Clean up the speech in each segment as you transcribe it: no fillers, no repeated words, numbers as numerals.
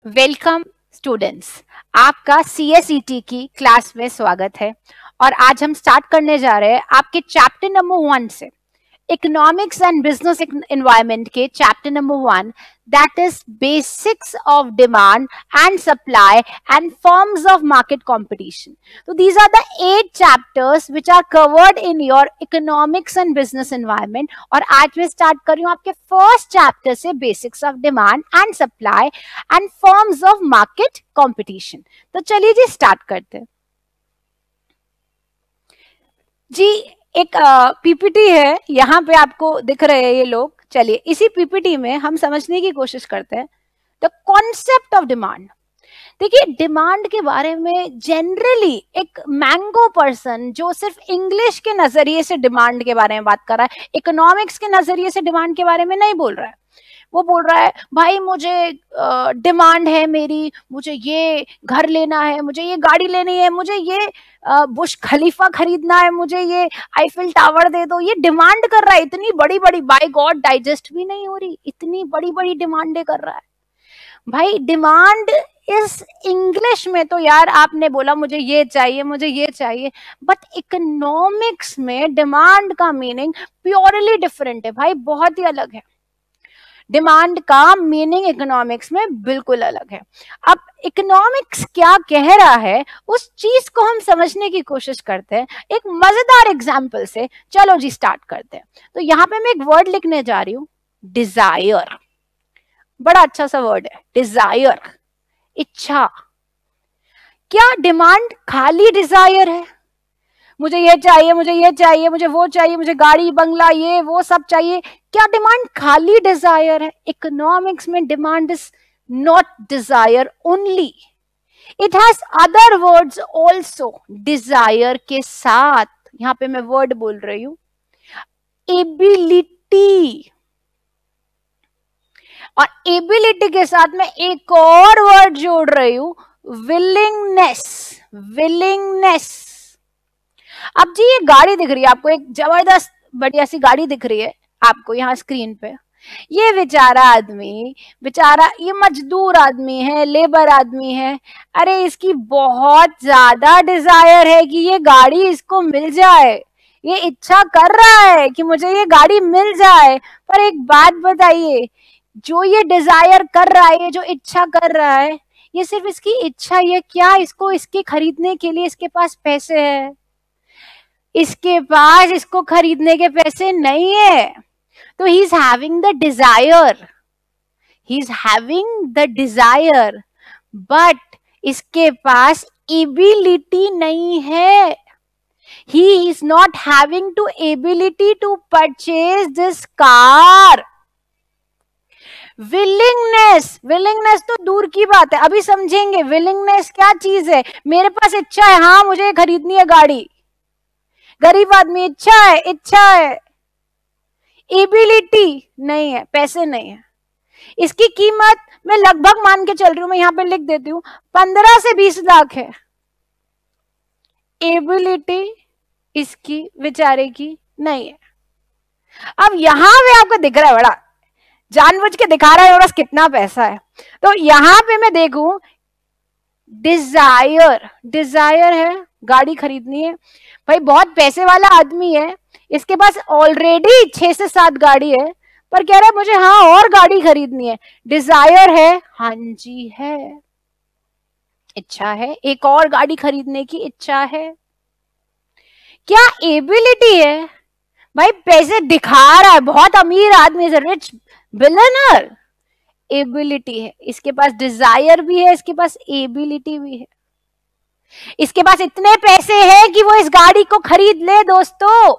Welcome students, आपका CSET की class में स्वागत है। और आज हम स्टार्ट करने जा रहे हैं आपके चैप्टर नंबर 1 से, इकोनॉमिक्स एंड बिजनेस एनवायरनमेंट के chapter number 1, that is basics of demand and supply and forms of market competition. तो these are the 8 chapters which are covered in your economics and business environment. और आज मैं start कर रही हूँ आपके first chapter से, basics of demand and supply and forms of market competition. तो चलिए जी स्टार्ट करते हैं जी। एक पीपीटी है, यहाँ पे आपको दिख रहे हैं ये लोग। चलिए इसी पीपीटी में हम समझने की कोशिश करते हैं द कॉन्सेप्ट ऑफ डिमांड। देखिए, डिमांड के बारे में जनरली एक मैंगो पर्सन जो सिर्फ इंग्लिश के नजरिए से डिमांड के बारे में बात कर रहा है, इकोनॉमिक्स के नजरिए से डिमांड के बारे में नहीं बोल रहा है। वो बोल रहा है भाई मुझे डिमांड है मेरी, मुझे ये घर लेना है, मुझे ये गाड़ी लेनी है, मुझे ये बुश खलीफा खरीदना है, मुझे ये आईफिल टावर दे दो। ये डिमांड कर रहा है, इतनी बड़ी बड़ी, बाय गॉड डाइजेस्ट भी नहीं हो रही, इतनी बड़ी बड़ी डिमांडें कर रहा है भाई। डिमांड इस इंग्लिश में तो यार आपने बोला मुझे ये चाहिए, मुझे ये चाहिए, बट इकोनॉमिक्स में डिमांड का मीनिंग प्योरली डिफरेंट है भाई, बहुत ही अलग है। डिमांड का मीनिंग इकोनॉमिक्स में बिल्कुल अलग है। अब इकोनॉमिक्स क्या कह रहा है उस चीज को हम समझने की कोशिश करते हैं एक मजेदार एग्जाम्पल से। चलो जी स्टार्ट करते हैं। तो यहाँ पे मैं एक वर्ड लिखने जा रही हूं, डिजायर। बड़ा अच्छा सा वर्ड है डिजायर, इच्छा। क्या डिमांड खाली डिजायर है? मुझे ये चाहिए, मुझे ये चाहिए, मुझे वो चाहिए, मुझे गाड़ी बंगला ये वो सब चाहिए। क्या डिमांड खाली डिजायर है? इकोनॉमिक्स में demand is not desire only, it has other words also. Desire के साथ, यहां पे मैं वर्ड बोल रही हूं एबिलिटी, और एबिलिटी के साथ मैं एक और वर्ड जोड़ रही हूं विलिंगनेस। विलिंगनेस। अब जी ये गाड़ी दिख रही है आपको, एक जबरदस्त बढ़िया सी गाड़ी दिख रही है आपको यहाँ स्क्रीन पे। ये बेचारा आदमी, बेचारा ये मजदूर आदमी है, लेबर आदमी है, अरे इसकी बहुत ज्यादा डिजायर है कि ये गाड़ी इसको मिल जाए। ये इच्छा कर रहा है कि मुझे ये गाड़ी मिल जाए। पर एक बात बताइए, जो ये डिजायर कर रहा है, ये जो इच्छा कर रहा है, ये सिर्फ इसकी इच्छा, ये क्या इसको इसके खरीदने के लिए इसके पास पैसे है? इसके पास इसको खरीदने के पैसे नहीं है। तो he is having the desire, he is having the desire, but इसके पास एबिलिटी नहीं है। He is not having to ability to purchase this car. Willingness, willingness तो दूर की बात है, अभी समझेंगे विलिंगनेस क्या चीज है। मेरे पास इच्छा है, हाँ मुझे खरीदनी है गाड़ी, गरीब आदमी इच्छा है, इच्छा है, एबिलिटी नहीं है, पैसे नहीं है। इसकी कीमत मैं लगभग मान के चल रही हूं, मैं यहां पे लिख देती हूं 15 से 20 लाख है। एबिलिटी इसकी बेचारे की नहीं है। अब यहां पे आपको दिख रहा है, बड़ा जानबूझ के दिखा रहा है मेरे पास कितना पैसा है। तो यहां पे मैं देखूं डिजायर, डिजायर है, गाड़ी खरीदनी है भाई, बहुत पैसे वाला आदमी है, इसके पास ऑलरेडी 6 से 7 गाड़ी है, पर कह रहा है मुझे हाँ और गाड़ी खरीदनी है। डिजायर है, हाँ जी है, इच्छा है, एक और गाड़ी खरीदने की इच्छा है। क्या एबिलिटी है? भाई पैसे दिखा रहा है, बहुत अमीर आदमी, रिच बिलियनर, एबिलिटी है, इसके पास डिजायर भी है, इसके पास एबिलिटी भी है, इसके पास इतने पैसे हैं कि वो इस गाड़ी को खरीद ले दोस्तों।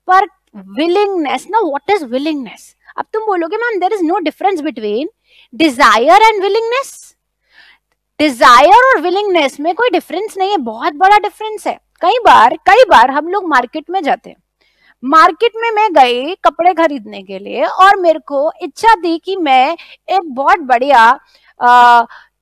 पर विलिंगनेस ना, व्हाट इज विलिंगनेस? अब तुम बोलोगे ma'am there is no difference between desire and willingness. Desire और विलिंगनेस में कोई डिफरेंस नहीं है, बहुत बड़ा डिफरेंस है। कई बार हम लोग मार्केट में जाते हैं, मार्केट में मैं गई कपड़े खरीदने के लिए, और मेरे को इच्छा थी कि मैं एक बहुत बढ़िया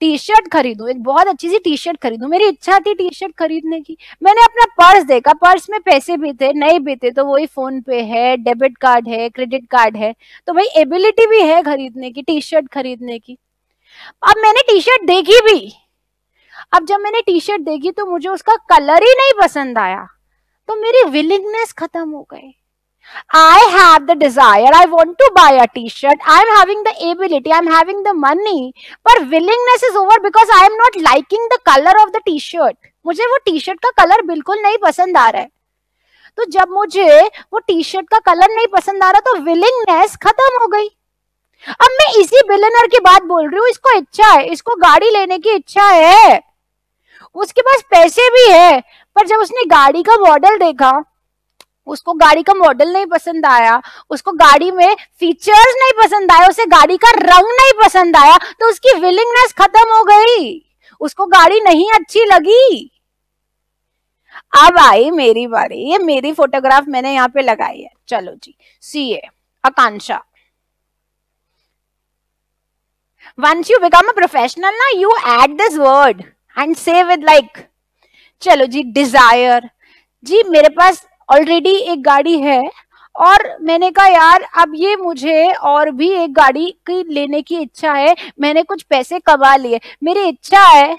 टी शर्ट खरीदूं, एक बहुत अच्छी सी टी शर्ट खरीदूं। मेरी इच्छा थी टी शर्ट खरीदने की। मैंने अपना पर्स देखा, पर्स में पैसे भी थे, नहीं भी थे तो वही फोन पे है, डेबिट कार्ड है, क्रेडिट कार्ड है, तो भाई एबिलिटी भी है खरीदने की, टी शर्ट खरीदने की। अब मैंने टी शर्ट देखी भी, अब जब मैंने टी शर्ट देखी तो मुझे उसका कलर ही नहीं पसंद आया, तो मेरी विलिंगनेस खत्म हो गई. I have the desire, I want to buy a t-shirt, I am having the ability, I am having the money, पर willingness is over because I am not liking the color of the t-shirt. मुझे वो T shirt का colour बिल्कुल नहीं पसंद आ रहा है. तो जब मुझे वो टी शर्ट का कलर नहीं पसंद आ रहा तो विलिंगनेस खत्म हो गई. अब मैं इसी बिलियनर की बात बोल रही हूँ, इसको इच्छा है, इसको गाड़ी लेने की इच्छा है, उसके पास पैसे भी है, पर जब उसने गाड़ी का मॉडल देखा, उसको गाड़ी का मॉडल नहीं पसंद आया, उसको गाड़ी में फीचर्स नहीं पसंद आया, उसे गाड़ी का रंग नहीं पसंद आया, तो उसकी विलिंगनेस खत्म हो गई, उसको गाड़ी नहीं अच्छी लगी. अब आई मेरी बारी, ये मेरी फोटोग्राफ मैंने यहाँ पे लगाई है. चलो जी, CA Akanksha. Once you become a professional ना, you add this word and say with like, चलो जी, desire. जी मेरे पास ऑलरेडी एक गाड़ी है और मैंने कहा यार अब ये मुझे और भी एक गाड़ी की लेने की इच्छा है, मैंने कुछ पैसे कमा लिए, मेरी इच्छा है,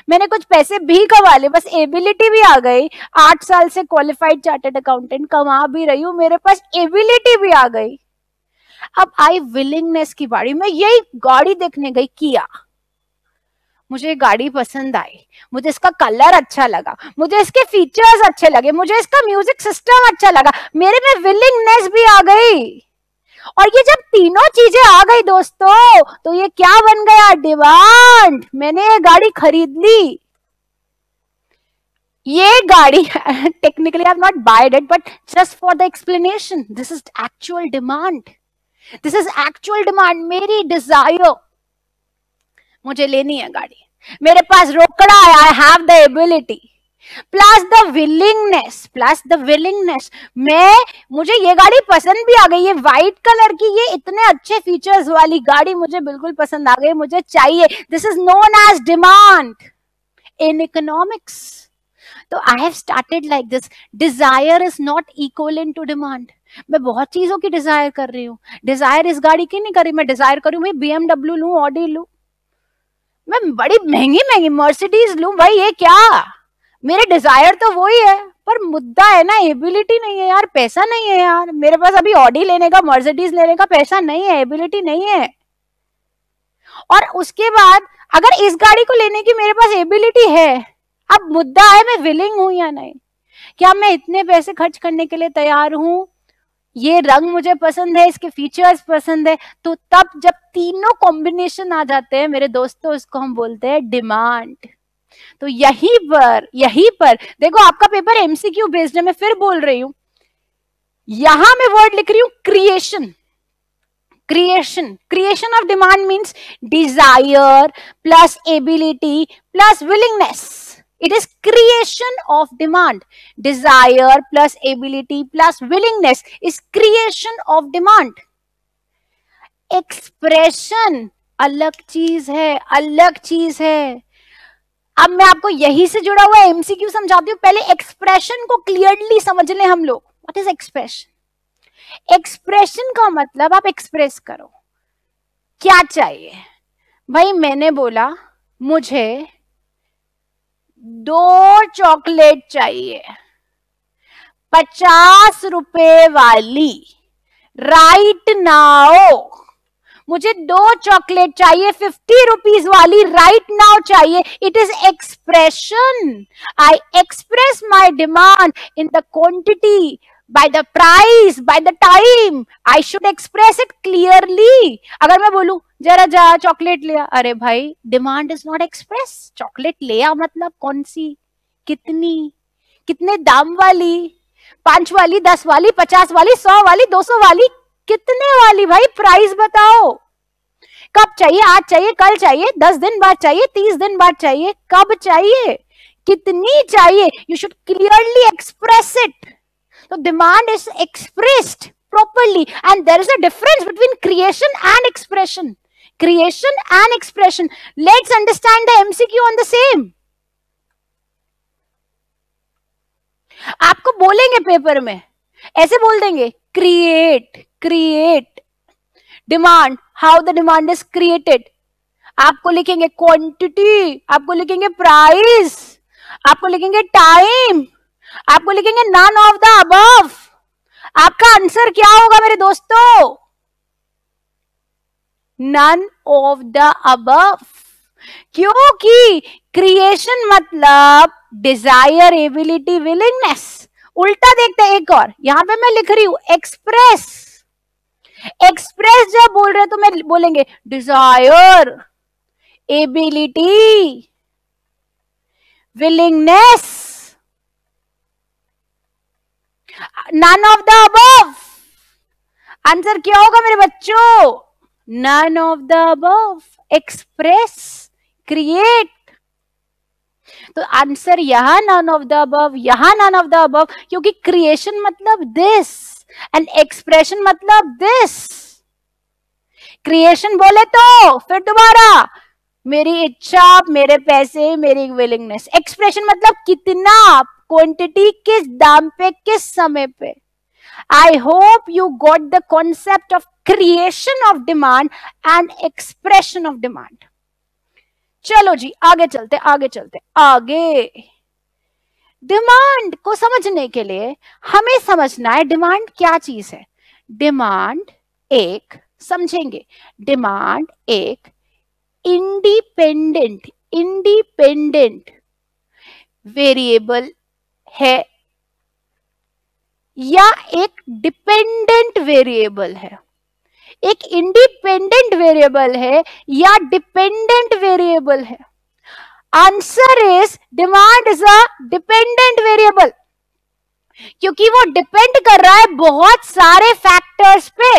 मैंने कुछ पैसे भी कमा लिए, बस एबिलिटी भी आ गई, 8 साल से क्वालिफाइड चार्टर्ड अकाउंटेंट कमा भी रही हूँ, मेरे पास एबिलिटी भी आ गई. अब आई विलिंगनेस की बारी, मैं यही गाड़ी देखने गई, किया, मुझे गाड़ी पसंद आई, मुझे इसका कलर अच्छा लगा, मुझे इसके फीचर्स अच्छे लगे, मुझे इसका म्यूजिक सिस्टम अच्छा लगा, मेरे में विलिंगनेस भी आ गई. और ये जब तीनों चीजें आ गई दोस्तों, तो ये क्या बन गया? डिमांड. मैंने ये गाड़ी खरीद ली. ये गाड़ी technically I have not wide it, but just for the explanation, this is actual demand. This is actual demand. मेरी डिजायर, मुझे लेनी है गाड़ी, मेरे पास रोकड़ा है, I have the ability, plus the willingness, मुझे ये गाड़ी पसंद भी आ गई, ये व्हाइट कलर की, ये इतने अच्छे फीचर्स वाली गाड़ी मुझे बिल्कुल पसंद आ गई, मुझे चाहिए. This is known as demand in economics. तो I have started like this. Desire is not equal to demand. मैं बहुत चीजों की डिजायर कर रही हूँ, डिजायर इस गाड़ी की नहीं कर रही, मैं डिजायर करूँ भाई BMW लूं, ऑडी लूं, मैं बड़ी महंगी महंगी मर्सिडीज लूं, भाई ये क्या, मेरे डिजायर तो वही है, पर मुद्दा है ना, एबिलिटी नहीं है यार, पैसा नहीं है यार, मेरे पास अभी ऑडी लेने का, मर्सिडीज लेने का पैसा नहीं है, एबिलिटी नहीं है. और उसके बाद अगर इस गाड़ी को लेने की मेरे पास एबिलिटी है, अब मुद्दा है मैं विलिंग हूं या नहीं, क्या मैं इतने पैसे खर्च करने के लिए तैयार हूं, ये रंग मुझे पसंद है, इसके फीचर्स पसंद है. तो तब जब तीनों कॉम्बिनेशन आ जाते हैं मेरे दोस्तों, इसको हम बोलते हैं डिमांड. तो यहीं पर देखो, आपका पेपर एमसीक्यू बेस्ड है, मैं फिर बोल रही हूं, यहां मैं वर्ड लिख रही हूं creation. Creation of demand means desire plus ability plus willingness. It is creation of demand. Desire plus ability plus willingness is creation of demand. Expression अलग चीज है. अब मैं आपको यही से जुड़ा हुआ एमसीक्यू समझाती हूँ. पहले एक्सप्रेशन को क्लियरली समझ लें हम लोग. What is expression? एक्सप्रेशन का मतलब आप एक्सप्रेस करो, क्या चाहिए. भाई मैंने बोला मुझे 2 चॉकलेट चाहिए, 50 रुपए वाली, राइट नाउ. मुझे 2 चॉकलेट चाहिए 50 रुपीज वाली, राइट नाउ चाहिए. It is expression. I express my demand in the quantity, by the price, by the time. I should express it clearly. अगर मैं बोलूं जरा जा चॉकलेट लिया, अरे भाई demand is not express. Chocolate लिया मतलब कौन सी, कितनी, कितने दाम वाली, 5 वाली, 10 वाली, 50 वाली, 100 वाली, 200 वाली, कितने वाली, भाई प्राइस बताओ. कब चाहिए, आज चाहिए, कल चाहिए, 10 दिन बाद चाहिए, 30 दिन बाद चाहिए, कब चाहिए, कितनी चाहिए. You should clearly express it. So demand is expressed properly, and there is a difference between creation and expression. Creation and expression. Let's understand the MCQ on the same. आपको बोलेंगे पेपर में, ऐसे बोल देंगे, create demand, how the demand is created. आपको लिखेंगे quantity, आपको लिखेंगे प्राइस, आपको लिखेंगे टाइम, आपको लिखेंगे नन ऑफ द अबव। आपका आंसर क्या होगा मेरे दोस्तों? None of the above. क्योंकि क्रिएशन मतलब डिजायर, एबिलिटी, विलिंगनेस। उल्टा देखते हैं एक और, यहां पे मैं लिख रही हूं एक्सप्रेस। एक्सप्रेस जब बोल रहे हैं तो मैं बोलेंगे desire, ability, willingness, none of the above. Answer क्या होगा मेरे बच्चों? None of the above. Express, create, तो आंसर यहां नन ऑफ द अबव, यहां नन ऑफ द अबव, क्योंकि क्रिएशन मतलब दिस एंड एक्सप्रेशन मतलब दिस। क्रिएशन बोले तो फिर दोबारा मेरी इच्छा, मेरे पैसे, मेरी विलिंगनेस। एक्सप्रेशन मतलब कितना, क्वांटिटी, किस दाम पे, किस समय पे। I hope you got the concept of creation of demand and expression of demand. चलो जी आगे चलते आगे चलते आगे। डिमांड को समझने के लिए हमें समझना है डिमांड क्या चीज है। डिमांड एक, समझेंगे, डिमांड एक इंडिपेंडेंट वेरिएबल है या एक डिपेंडेंट वेरिएबल है। एक इंडिपेंडेंट वेरिएबल है या डिपेंडेंट वेरिएबल है? Answer is demand is a dependent variable, क्योंकि वो डिपेंड कर रहा है बहुत सारे फैक्टर्स पे।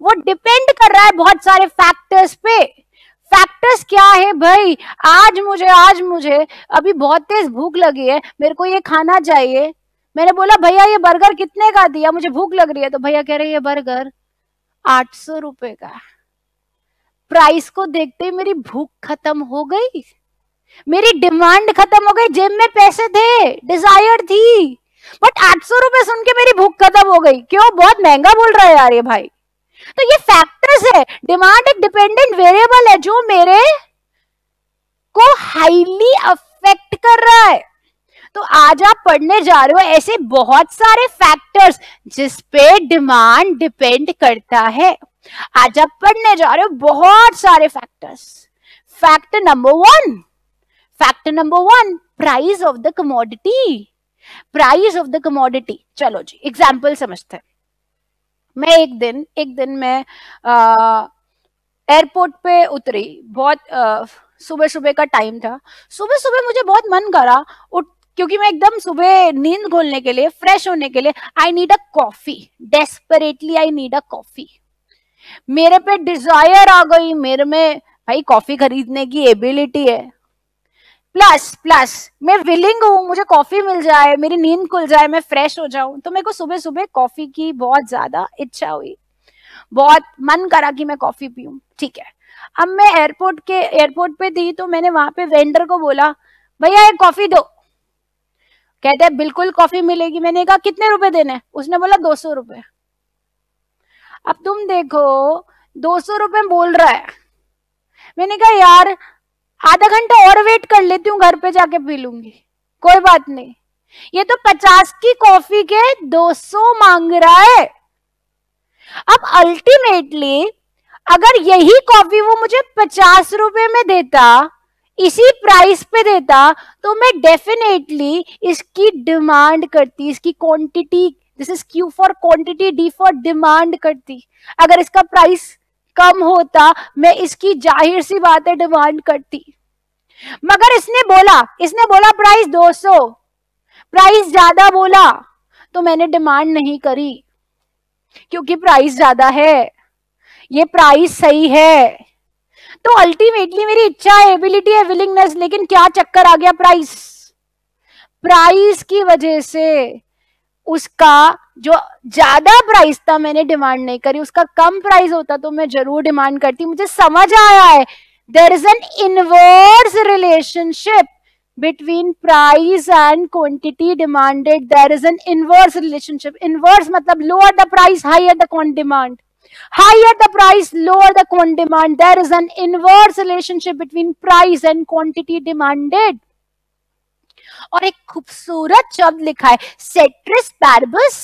वो डिपेंड कर रहा है बहुत सारे फैक्टर्स पे। फैक्टर्स क्या है भाई? आज मुझे अभी बहुत तेज भूख लगी है, मेरे को ये खाना चाहिए। मैंने बोला भैया ये बर्गर कितने का दिया, मुझे भूख लग रही है। तो भैया कह रहे ये बर्गर 800 रुपए का। प्राइस को देखते ही मेरी भूख खत्म हो गई, मेरी डिमांड खत्म हो गई। जेब में पैसे थे, डिजायर थी, बट 800 रुपए सुन के मेरी भूख खत्म हो गई। क्यों? बहुत महंगा बोल रहा है यार ये भाई। तो ये फैक्टर्स है। डिमांड एक डिपेंडेंट वेरिएबल है जो मेरे को हाईली अफेक्ट कर रहा है। तो आज आप पढ़ने जा रहे हो ऐसे बहुत सारे फैक्टर्स जिस पे डिमांड डिपेंड करता है। आज आप पढ़ने जा रहे हो बहुत सारे factors. Factor number one, price of the commodity. Price of the commodity. चलो जी एग्जाम्पल समझते हैं। मैं एक दिन मैं एयरपोर्ट पे उतरी, बहुत सुबह सुबह का टाइम था। सुबह सुबह मुझे बहुत मन करा क्योंकि मैं एकदम सुबह नींद खोलने के लिए, फ्रेश होने के लिए, I need a coffee, desperately I need a coffee. मेरे पे डिजायर आ गई, मेरे में भाई कॉफी खरीदने की एबिलिटी है, प्लस मैं विलिंग हूं, मुझे कॉफी मिल जाए, मेरी नींद खुल जाए, मैं फ्रेश हो जाऊं। तो मेरे को सुबह सुबह कॉफी की बहुत ज्यादा इच्छा हुई, बहुत मन करा कि मैं कॉफी पीऊं। ठीक है, अब मैं एयरपोर्ट पे थी, तो मैंने वहां पे वेंडर को बोला भैया एक कॉफी दो। कहते हैं बिल्कुल कॉफी मिलेगी। मैंने कहा कितने रुपए देने? उसने बोला 200 रुपए। अब तुम देखो 200 रुपए बोल रहा है। मैंने कहा यार आधा घंटा और वेट कर लेती हूँ, घर पे जाके पी लूंगी, कोई बात नहीं। ये तो 50 की कॉफी के 200 मांग रहा है। अब अल्टीमेटली अगर यही कॉफी वो मुझे 50 रुपए में देता, इसी प्राइस पे देता, तो मैं डेफिनेटली इसकी डिमांड करती, इसकी quantity, this is Q for quantity, D for demand करती। अगर इसका प्राइस कम होता, मैं इसकी जाहिर सी बात है डिमांड करती। मगर इसने बोला प्राइस 200, प्राइस ज्यादा बोला, तो मैंने डिमांड नहीं करी, क्योंकि प्राइस ज्यादा है, ये प्राइस सही है। तो अल्टीमेटली मेरी इच्छा है, एबिलिटी है, विलिंगनेस, लेकिन क्या चक्कर आ गया? प्राइस की वजह से उसका जो ज्यादा प्राइस था मैंने डिमांड नहीं करी, उसका कम प्राइस होता तो मैं जरूर डिमांड करती। मुझे समझ आया है there is an inverse relationship between price and quantity demanded. There is an inverse relationship. Inverse मतलब lower the price, higher the demand. Higher the price, lower the demand. There is an inverse relationship between price and quantity demanded. और एक खूबसूरत शब्द लिखा है ceteris paribus.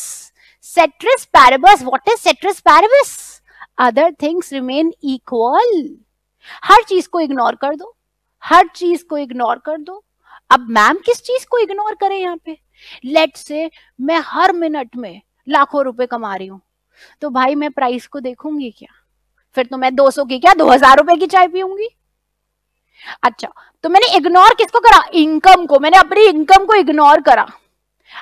Ceteris paribus. What is ceteris paribus? Other things remain equal. हर चीज को ignore कर दो, हर चीज को इग्नोर कर दो. अब मैम किस चीज को इग्नोर करें यहाँ पे? लेट्स से मैं हर मिनट में लाखों रुपए कमा रही हूं, तो भाई मैं प्राइस को देखूंगी क्या? फिर तो मैं 200 की क्या 2000 रुपए की चाय पीऊंगी. अच्छा, तो मैंने इग्नोर किसको करा? इनकम को. मैंने अपनी इनकम को इग्नोर करा.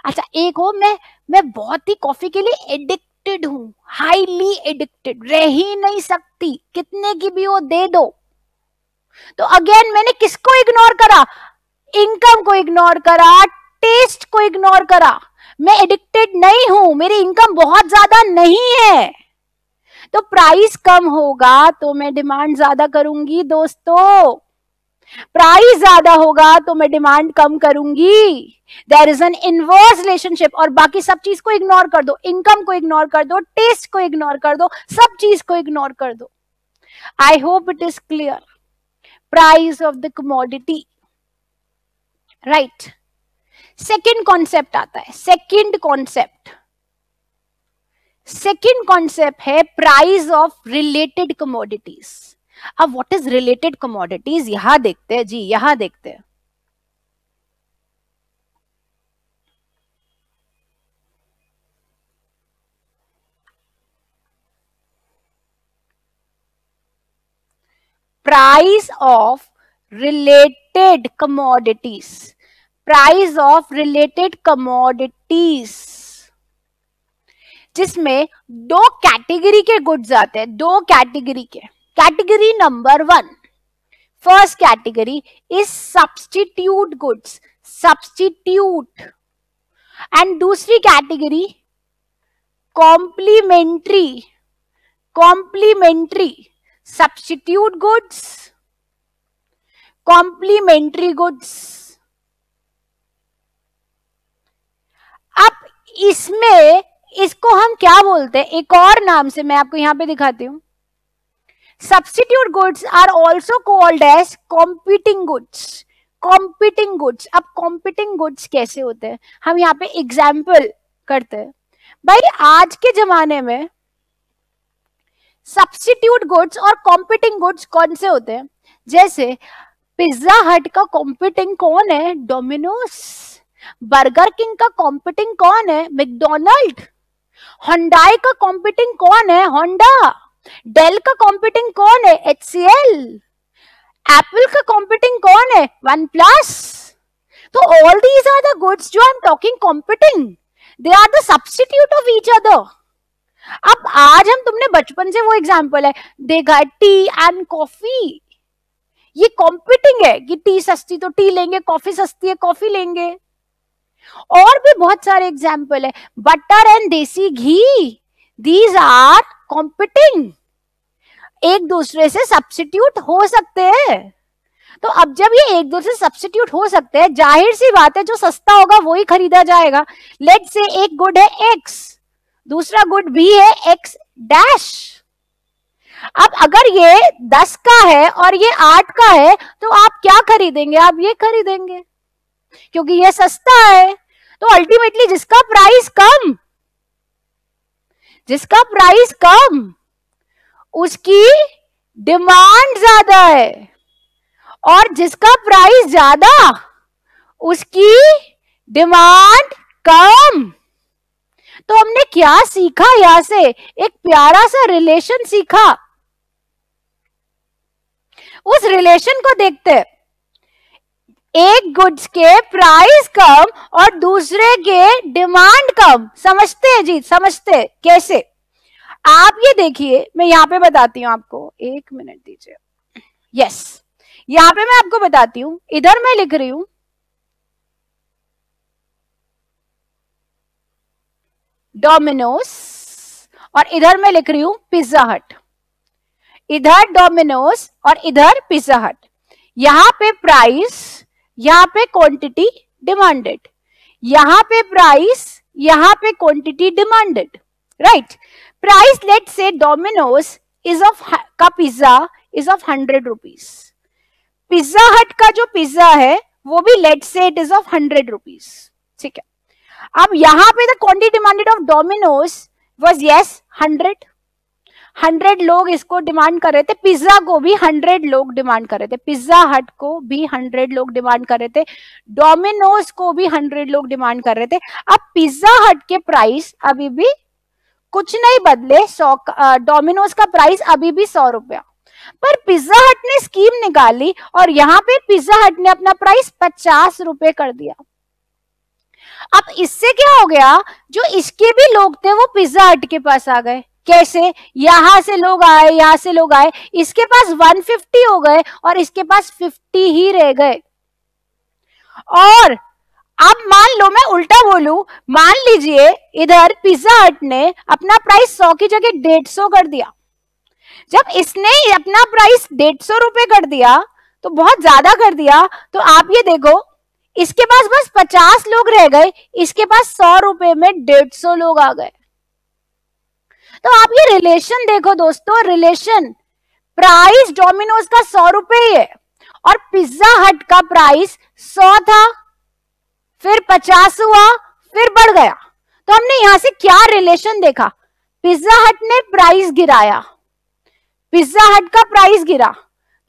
अच्छा, एक हो मैं बहुत ही कॉफी के लिए एडिक्टेड हूं, हाईली एडिक्टेड, रह ही नहीं सकती, कितने की भी वो दे दो. तो अगेन मैंने किसको इग्नोर करा? इनकम को इग्नोर करा, टेस्ट को इग्नोर करा. मैं एडिक्टेड नहीं हूं, मेरी इनकम बहुत ज्यादा नहीं है, तो प्राइस कम होगा तो मैं डिमांड ज्यादा करूंगी दोस्तों. प्राइस ज्यादा होगा तो मैं डिमांड कम करूंगी. There is an inverse relationship. और बाकी सब चीज को इग्नोर कर दो, इनकम को इग्नोर कर दो, टेस्ट को इग्नोर कर दो, सब चीज को इग्नोर कर दो. आई hope it is clear. Price of the commodity, right. Second concept आता है. सेकेंड कॉन्सेप्ट है प्राइस ऑफ रिलेटेड कमोडिटीज. अब व्हाट इज रिलेटेड कमोडिटीज, यहां देखते हैं जी, यहां देखते हैं. Price of related commodities. Price of related commodities जिसमें दो कैटेगरी के गुड्स आते हैं, दो कैटेगरी के. Category number 1, first category is substitute goods, substitute. And दूसरी category complementary, complementary. Substitute goods, complementary goods. अब इसमें इसको हम क्या बोलते हैं? एक और नाम से मैं आपको यहां पे दिखाती हूं. Substitute goods are also called as competing goods. Competing goods. अब कॉम्पीटिंग गुड्स कैसे होते हैं, हम यहाँ पे एग्जाम्पल करते हैं. भाई आज के जमाने में सब्स्टिट्यूट गुड्स और कॉम्पीटिंग गुड्स कौन से होते हैं? जैसे पिज्जा हट का कॉम्पीटिंग कौन है? डोमिनोज. बर्गर किंग का कॉम्पीटिंग कौन है? मैकडोनल्ड. होंडाई का कॉम्पीटिंग कौन है? होंडा. डेल का कॉम्पीटिंग कौन है? HCL. एप्पल का कॉम्पीटिंग कौन है? OnePlus. तो all these are the goods जो I am talking competing, they are the substitute of each other. अब आज हम तुमने बचपन से वो एग्जाम्पल है देखा, टी एंड कॉफी. ये कॉम्पीटिंग है कि टी सस्ती तो टी लेंगे, कॉफी सस्ती है कॉफी लेंगे. और भी बहुत सारे एग्जाम्पल है. बटर एंड देसी घी, दीज आर कॉम्पिटिंग, एक दूसरे से सब्स्टिट्यूट हो सकते हैं. तो अब जब ये एक दूसरे से सब्स्टिट्यूट हो सकते हैं, जाहिर सी बात है जो सस्ता होगा वही खरीदा जाएगा. लेट्स से एक गुड है X, दूसरा गुड भी है X डैश. अब अगर ये 10 का है और ये 8 का है, तो आप क्या खरीदेंगे? आप ये खरीदेंगे क्योंकि ये सस्ता है. तो अल्टीमेटली जिसका प्राइस कम, जिसका प्राइस कम उसकी डिमांड ज्यादा है, और जिसका प्राइस ज्यादा उसकी डिमांड कम. तो हमने क्या सीखा यहां से? एक प्यारा सा रिलेशन सीखा. उस रिलेशन को देखते हैं. एक गुड्स के प्राइस कम और दूसरे के डिमांड कम. समझते हैं जी? समझते हैं कैसे? आप ये देखिए, मैं यहां पे बताती हूं आपको, एक मिनट दीजिए. यस, यहां पे मैं आपको बताती हूं. इधर मैं लिख रही हूं डोमिनोज और इधर मैं लिख रही हूं पिज्जा हट. इधर डोमिनोज और इधर पिज्जा हट. यहां पे प्राइस, यहां पे क्वांटिटी डिमांडेड. यहां पे प्राइस, यहां पे quantity demanded. Right. Price late से डोमिनोज इज ऑफ का pizza is of 100 rupees. Pizza हट का जो पिज्जा है वो भी लेट से इट इज ऑफ 100 रुपीज. ठीक है. अब यहां पे the quantity demanded of Domino's was yes 100 लोग इसको डिमांड कर रहे थे. पिज्जा को भी 100 लोग डिमांड कर रहे थे. पिज्जा हट को भी 100 लोग डिमांड कर रहे थे. डोमिनोज को भी 100 लोग डिमांड कर रहे थे. अब पिज्जा हट के प्राइस अभी भी कुछ नहीं बदले. 100 डोमिनोज का प्राइस अभी भी 100 रुपया. पर पिज्जा हट ने स्कीम निकाली और यहां पे पिज्जा हट ने अपना प्राइस 50 रुपए कर दिया. अब इससे क्या हो गया, जो इसके भी लोग थे वो पिज्जा हट के पास आ गए. कैसे? यहां से लोग आए, यहां से लोग आए, इसके पास 150 हो गए और इसके पास 50 ही रह गए. और अब मान लो मैं उल्टा बोलूं, मान लीजिए इधर पिज्जा हट ने अपना प्राइस 100 की जगह 150 कर दिया. जब इसने अपना प्राइस 150 रुपए कर दिया तो बहुत ज्यादा कर दिया. तो आप ये देखो, इसके पास बस 50 लोग रह गए, इसके पास 100 रुपए में 150 लोग आ गए. तो आप ये रिलेशन देखो दोस्तों, रिलेशन प्राइस डोमिनोज का 100 रुपए ही है और पिज्जा हट का प्राइस 100 था, फिर 50 हुआ, फिर बढ़ गया. तो हमने यहां से क्या रिलेशन देखा? पिज्जा हट ने प्राइस गिराया, पिज्जा हट का प्राइस गिरा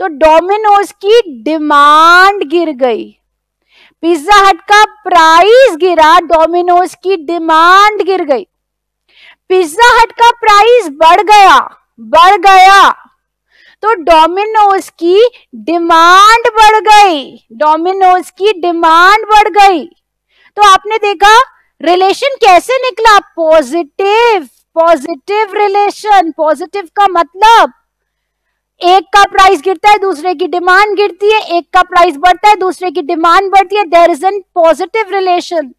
तो डोमिनोज की डिमांड गिर गई. पिज्जा हट का प्राइस गिरा, डोमिनोज की डिमांड गिर गई. पिज्जा हट का प्राइस बढ़ गया तो डोमिनोज की डिमांड बढ़ गई, डोमिनोज की डिमांड बढ़ गई. तो आपने देखा रिलेशन कैसे निकला? पॉजिटिव. Positive relation. पॉजिटिव का मतलब एक का प्राइस गिरता है, दूसरे की डिमांड गिरती है, एक का प्राइस बढ़ता है, दूसरे की डिमांड बढ़ती है. There is an positive relation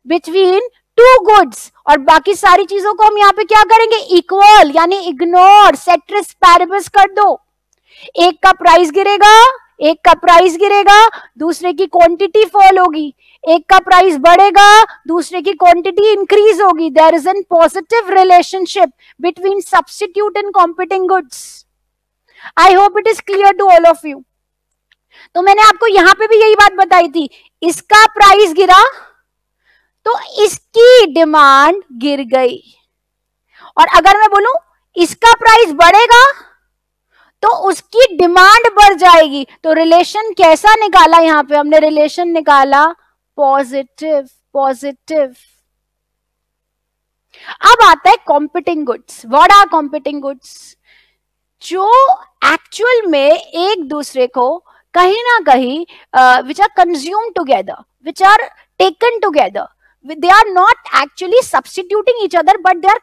between two goods. और बाकी सारी चीजों को हम यहाँ पे क्या करेंगे? इक्वल, यानी इग्नोर, सेट्रिस पैरिबस कर दो. एक का प्राइस गिरेगा, दूसरे की क्वांटिटी फॉल होगी. एक का प्राइस बढ़ेगा, दूसरे की क्वांटिटी इंक्रीज होगी. There is an positive relationship between substitute and competing goods. I hope it is clear to all of you. तो मैंने आपको यहां पे भी यही बात बताई थी, इसका प्राइस गिरा तो इसकी डिमांड गिर गई. और अगर मैं बोलूं इसका प्राइस बढ़ेगा तो उसकी डिमांड बढ़ जाएगी. तो रिलेशन कैसा निकाला? यहां पे हमने रिलेशन निकाला पॉजिटिव. पॉजिटिव. अब आता है competing goods. What are competing goods? जो एक्चुअल में एक दूसरे को कहीं ना कहीं which are consume together, which are taken together. They are not actually substituting each other, but they are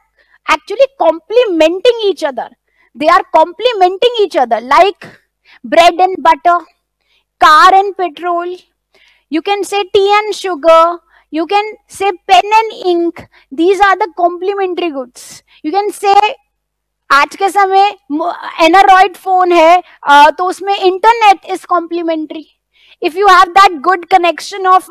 actually complementing each other. They are complementing each other, like bread and butter, car and petrol. You can say tea and sugar. You can say pen and ink. These are the complementary goods. You can say आज के समय Android phone है तो उसमें internet is complementary. If you have that good connection of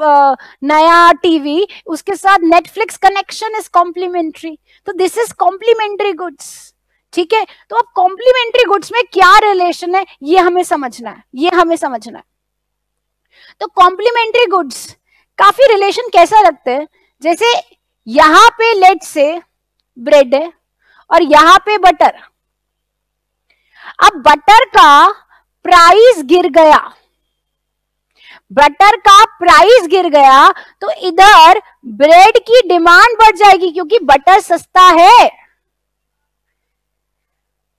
नया TV, उसके साथ Netflix connection is complementary. तो दिस इज कॉम्प्लीमेंट्री गुड्स. ठीक है. तो अब कॉम्प्लीमेंट्री गुड्स में क्या रिलेशन है ये हमें समझना है. तो कॉम्प्लीमेंट्री गुड्स काफी रिलेशन कैसा रखते हैं? जैसे यहां पे लेट से ब्रेड है और यहां पे बटर. अब बटर का प्राइस गिर गया तो इधर ब्रेड की डिमांड बढ़ जाएगी क्योंकि बटर सस्ता है.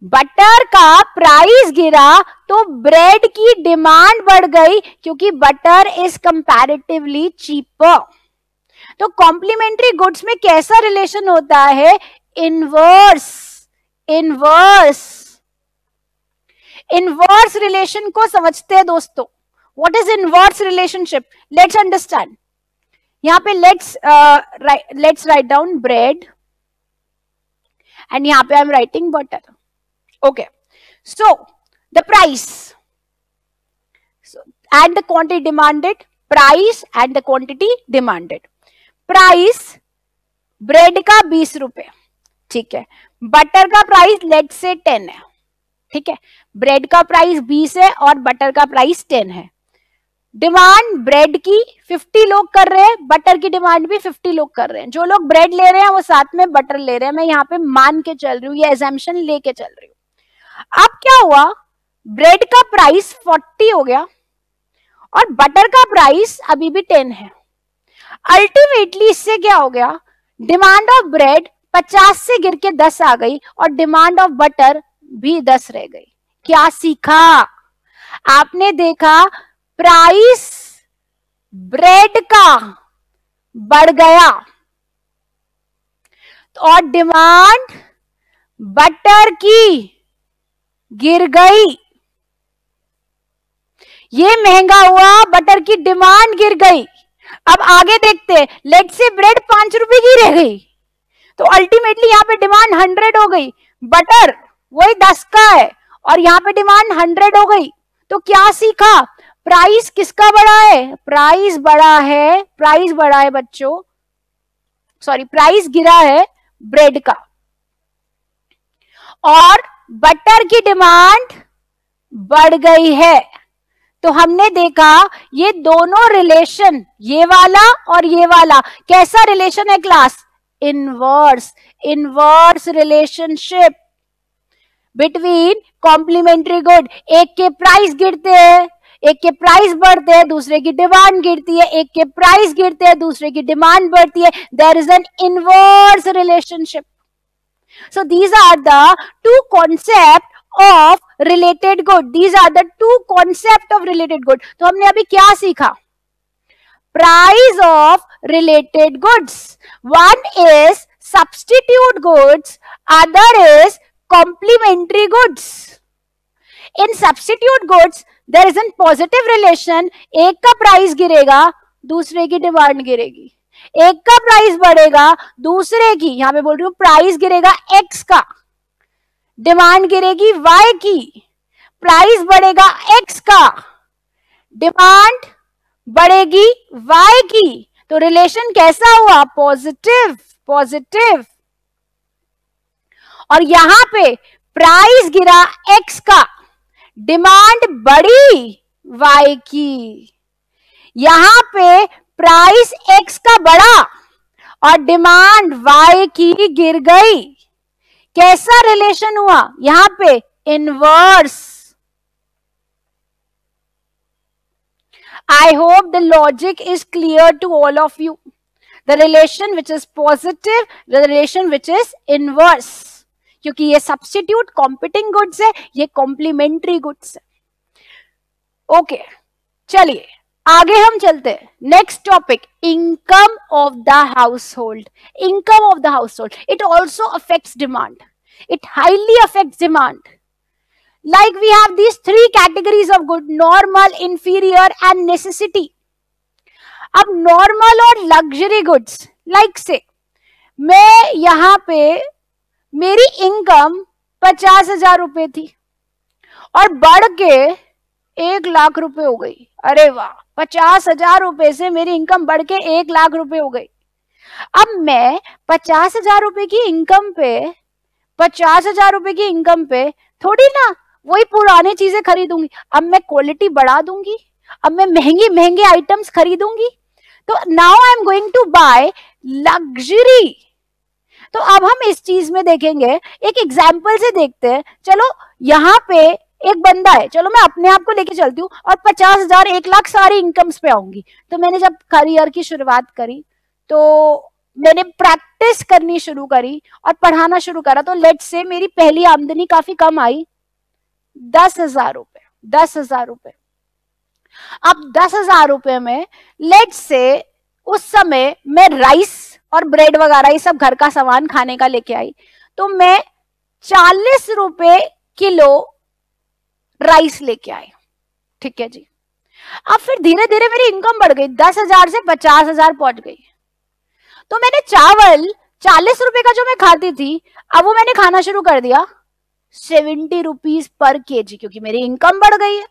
बटर का प्राइस गिरा तो ब्रेड की डिमांड बढ़ गई क्योंकि बटर इज कंपैरेटिवली चीपर. तो कॉम्प्लीमेंट्री गुड्स में कैसा रिलेशन होता है? इनवर्स रिलेशन को समझते हैं दोस्तों. What is inverse relationship? Let's understand. यहां पे let's write down bread and यहां पे I am writing butter. Okay. So the price and the quantity demanded. Price and the quantity demanded. Price bread का 20 रुपए. ठीक है. बटर का price late से 10 है, ठीक है, ब्रेड का प्राइस 20 है और बटर का प्राइस 10 है। डिमांड ब्रेड की 50 लोग कर रहे हैं, बटर की डिमांड भी 50 लोग कर रहे हैं। जो लोग ब्रेड ले रहे हैं वो साथ में बटर ले रहे हैं। मैं यहाँ पे मान के चल रही हूँ, ये एजम्पशन लेके चल रही हूँ। अब क्या हुआ, ब्रेड का प्राइस 40 हो गया और बटर का प्राइस अभी भी 10 है। अल्टीमेटली इससे क्या हो गया, डिमांड ऑफ ब्रेड 50 से गिर के 10 आ गई और डिमांड ऑफ बटर भी 10 रह गई। क्या सीखा आपने? देखा प्राइस ब्रेड का बढ़ गया और डिमांड बटर की गिर गई। ये महंगा हुआ, बटर की डिमांड गिर गई। अब आगे देखते हैं, लेट से ब्रेड 5 रुपए की रह गई तो अल्टीमेटली यहां पे डिमांड 100 हो गई, बटर वही 10 का है और यहां पे डिमांड 100 हो गई। तो क्या सीखा, प्राइस किसका बड़ा है? प्राइस बड़ा है, प्राइस बड़ा है बच्चों, सॉरी प्राइस गिरा है ब्रेड का और बटर की डिमांड बढ़ गई है। तो हमने देखा ये दोनों रिलेशन, ये वाला और ये वाला, कैसा रिलेशन है class? Inverse, inverse relationship between complementary good. एक के प्राइस गिरते हैं, एक के प्राइस बढ़ते हैं, दूसरे की डिमांड गिरती है, एक के प्राइस गिरते हैं, दूसरे की डिमांड बढ़ती है। There is an inverse relationship. So these are the two concept of related good. These are the two concept of related good. तो हमने अभी क्या सीखा? Price of related goods. One is substitute goods, other is complementary goods. In substitute goods, there is a positive relation. एक का price गिरेगा, दूसरे की डिमांड गिरेगी। एक का प्राइस बढ़ेगा, दूसरे की, यहां पे बोल रही हूं प्राइस गिरेगा एक्स का, डिमांड गिरेगी वाई की। प्राइस बढ़ेगा एक्स का, डिमांड बढ़ेगी वाई की। तो रिलेशन कैसा हुआ? Positive, positive. और यहां पे प्राइस गिरा एक्स का, डिमांड बढ़ी वाई की। यहां पे प्राइस एक्स का बढ़ा और डिमांड वाई की गिर गई। कैसा रिलेशन हुआ? यहां पे inverse. I hope the logic is clear to all of you. The relation which is positive, the relation which is inverse, क्योंकि ये सब्स्टिट्यूट कॉम्पिटिंग गुड्स है, ये कॉम्प्लीमेंट्री गुड्स है। ओके, चलिए आगे हम चलते हैं। Next topic, income of the household. Income of the household, it also affects demand, it highly affects demand. Like we have these 3 categories of good, normal, inferior and necessity. अब normal और luxury goods, like say मैं यहां पे मेरी income 50,000 रुपए थी और बढ़ के 1 लाख रुपए हो गई। अरे वाह, 50,000 रुपए से मेरी इनकम बढ़ के 1 लाख रुपए हो गई। अब मैं 50,000 रुपए की इनकम पे, 50,000 रुपए की इनकम पे थोड़ी ना वही पुरानी चीजें खरीदूंगी। अब मैं क्वालिटी बढ़ा दूंगी, अब मैं महंगी महंगे आइटम्स खरीदूंगी। तो now I am going to buy luxury. तो अब हम इस चीज में देखेंगे, एक एग्जाम्पल से देखते हैं। चलो यहाँ पे एक बंदा है, चलो मैं अपने आप को लेके चलती हूँ और 50,000 1 लाख सारी इनकम्स पे आऊंगी। तो मैंने जब करियर की शुरुआत करी तो मैंने प्रैक्टिस करनी शुरू करी और पढ़ाना शुरू करा। तो लेट से मेरी पहली आमदनी काफी कम आई, 10,000 रुपए, 10,000 रुपए। अब 10,000 रुपए में लेट से उस समय मैं राइस और ब्रेड वगैरह ये सब घर का सामान खाने का लेके आई, तो मैं 40 रुपए किलो राइस लेके आई। ठीक है जी। अब फिर धीरे धीरे मेरी इनकम बढ़ गई, 10,000 से 50,000 पहुंच गई। तो मैंने चावल 40 रुपए का जो मैं खाती थी, अब वो मैंने खाना शुरू कर दिया 70 रुपीज पर केजी, क्योंकि मेरी इनकम बढ़ गई है।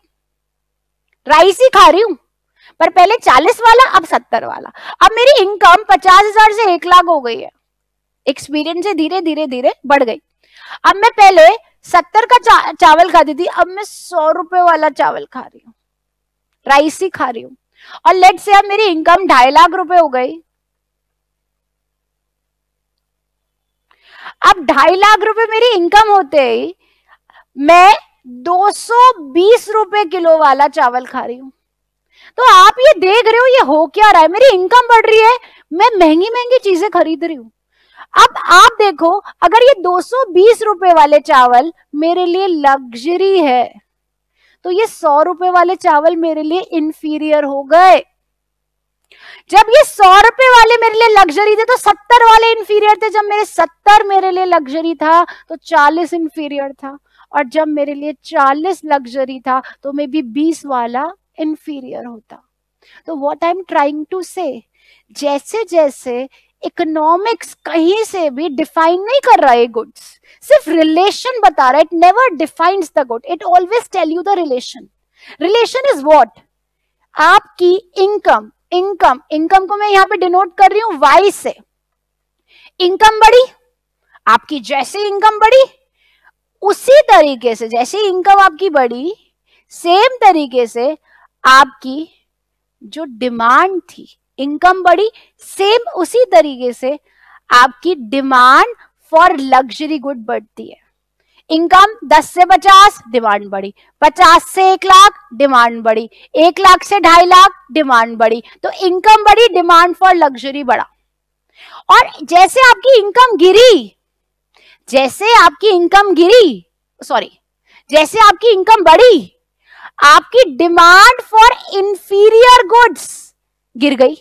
राइस ही खा रही हूं, पर पहले 40 वाला, अब 70 वाला। अब मेरी इनकम 50,000 से 1 लाख हो गई है। एक्सपीरियंस से धीरे धीरे धीरे बढ़ गई। अब मैं पहले 70 का चावल खाती थी, अब मैं 100 रुपए वाला चावल खा रही हूँ, राइस ही खा रही हूँ। और लेट से अब मेरी इनकम 2.5 लाख रुपए हो गई। अब 2.5 लाख रुपए मेरी इनकम होते ही मैं 220 रुपए किलो वाला चावल खा रही हूं। तो आप ये देख रहे हो ये हो क्या रहा है, मेरी इनकम बढ़ रही है, मैं महंगी महंगी चीजें खरीद रही हूं। अब आप देखो, अगर ये 220 रुपए वाले चावल मेरे लिए लग्जरी है, तो ये 100 रुपए वाले चावल मेरे लिए इंफीरियर हो गए। जब ये 100 रुपए वाले मेरे लिए लग्जरी थे तो 70 वाले इंफीरियर थे। जब मेरे 70 मेरे लिए लग्जरी था तो 40 इंफीरियर था। और जब मेरे लिए 40 लग्जरी था तो मे बी 20 वाला इंफीरियर होता। तो what I am trying to say, जैसे जैसे इकोनॉमिक्स कहीं से भी डिफाइन नहीं कर रहा है गुड्स, सिर्फ रिलेशन बता रहा है। It never defines the good, it always tell you the relation. Relation is what, आपकी इनकम, इनकम को मैं यहां पे डिनोट कर रही हूं वाई से। इनकम बढ़ी, आपकी जैसे इनकम बढ़ी उसी तरीके से, जैसे इनकम आपकी बढ़ी सेम तरीके से आपकी जो डिमांड थी, इनकम बढ़ी सेम उसी तरीके से आपकी डिमांड फॉर लग्जरी गुड बढ़ती है। इनकम 10 से 50, डिमांड बढ़ी, 50 से 1 लाख, डिमांड बढ़ी, 1 लाख से 2.5 लाख, डिमांड बढ़ी। तो इनकम बढ़ी, डिमांड फॉर लग्जरी बढ़ा। और जैसे आपकी इनकम गिरी, जैसे आपकी इनकम बढ़ी, आपकी डिमांड फॉर इंफीरियर गुड्स गिर गई।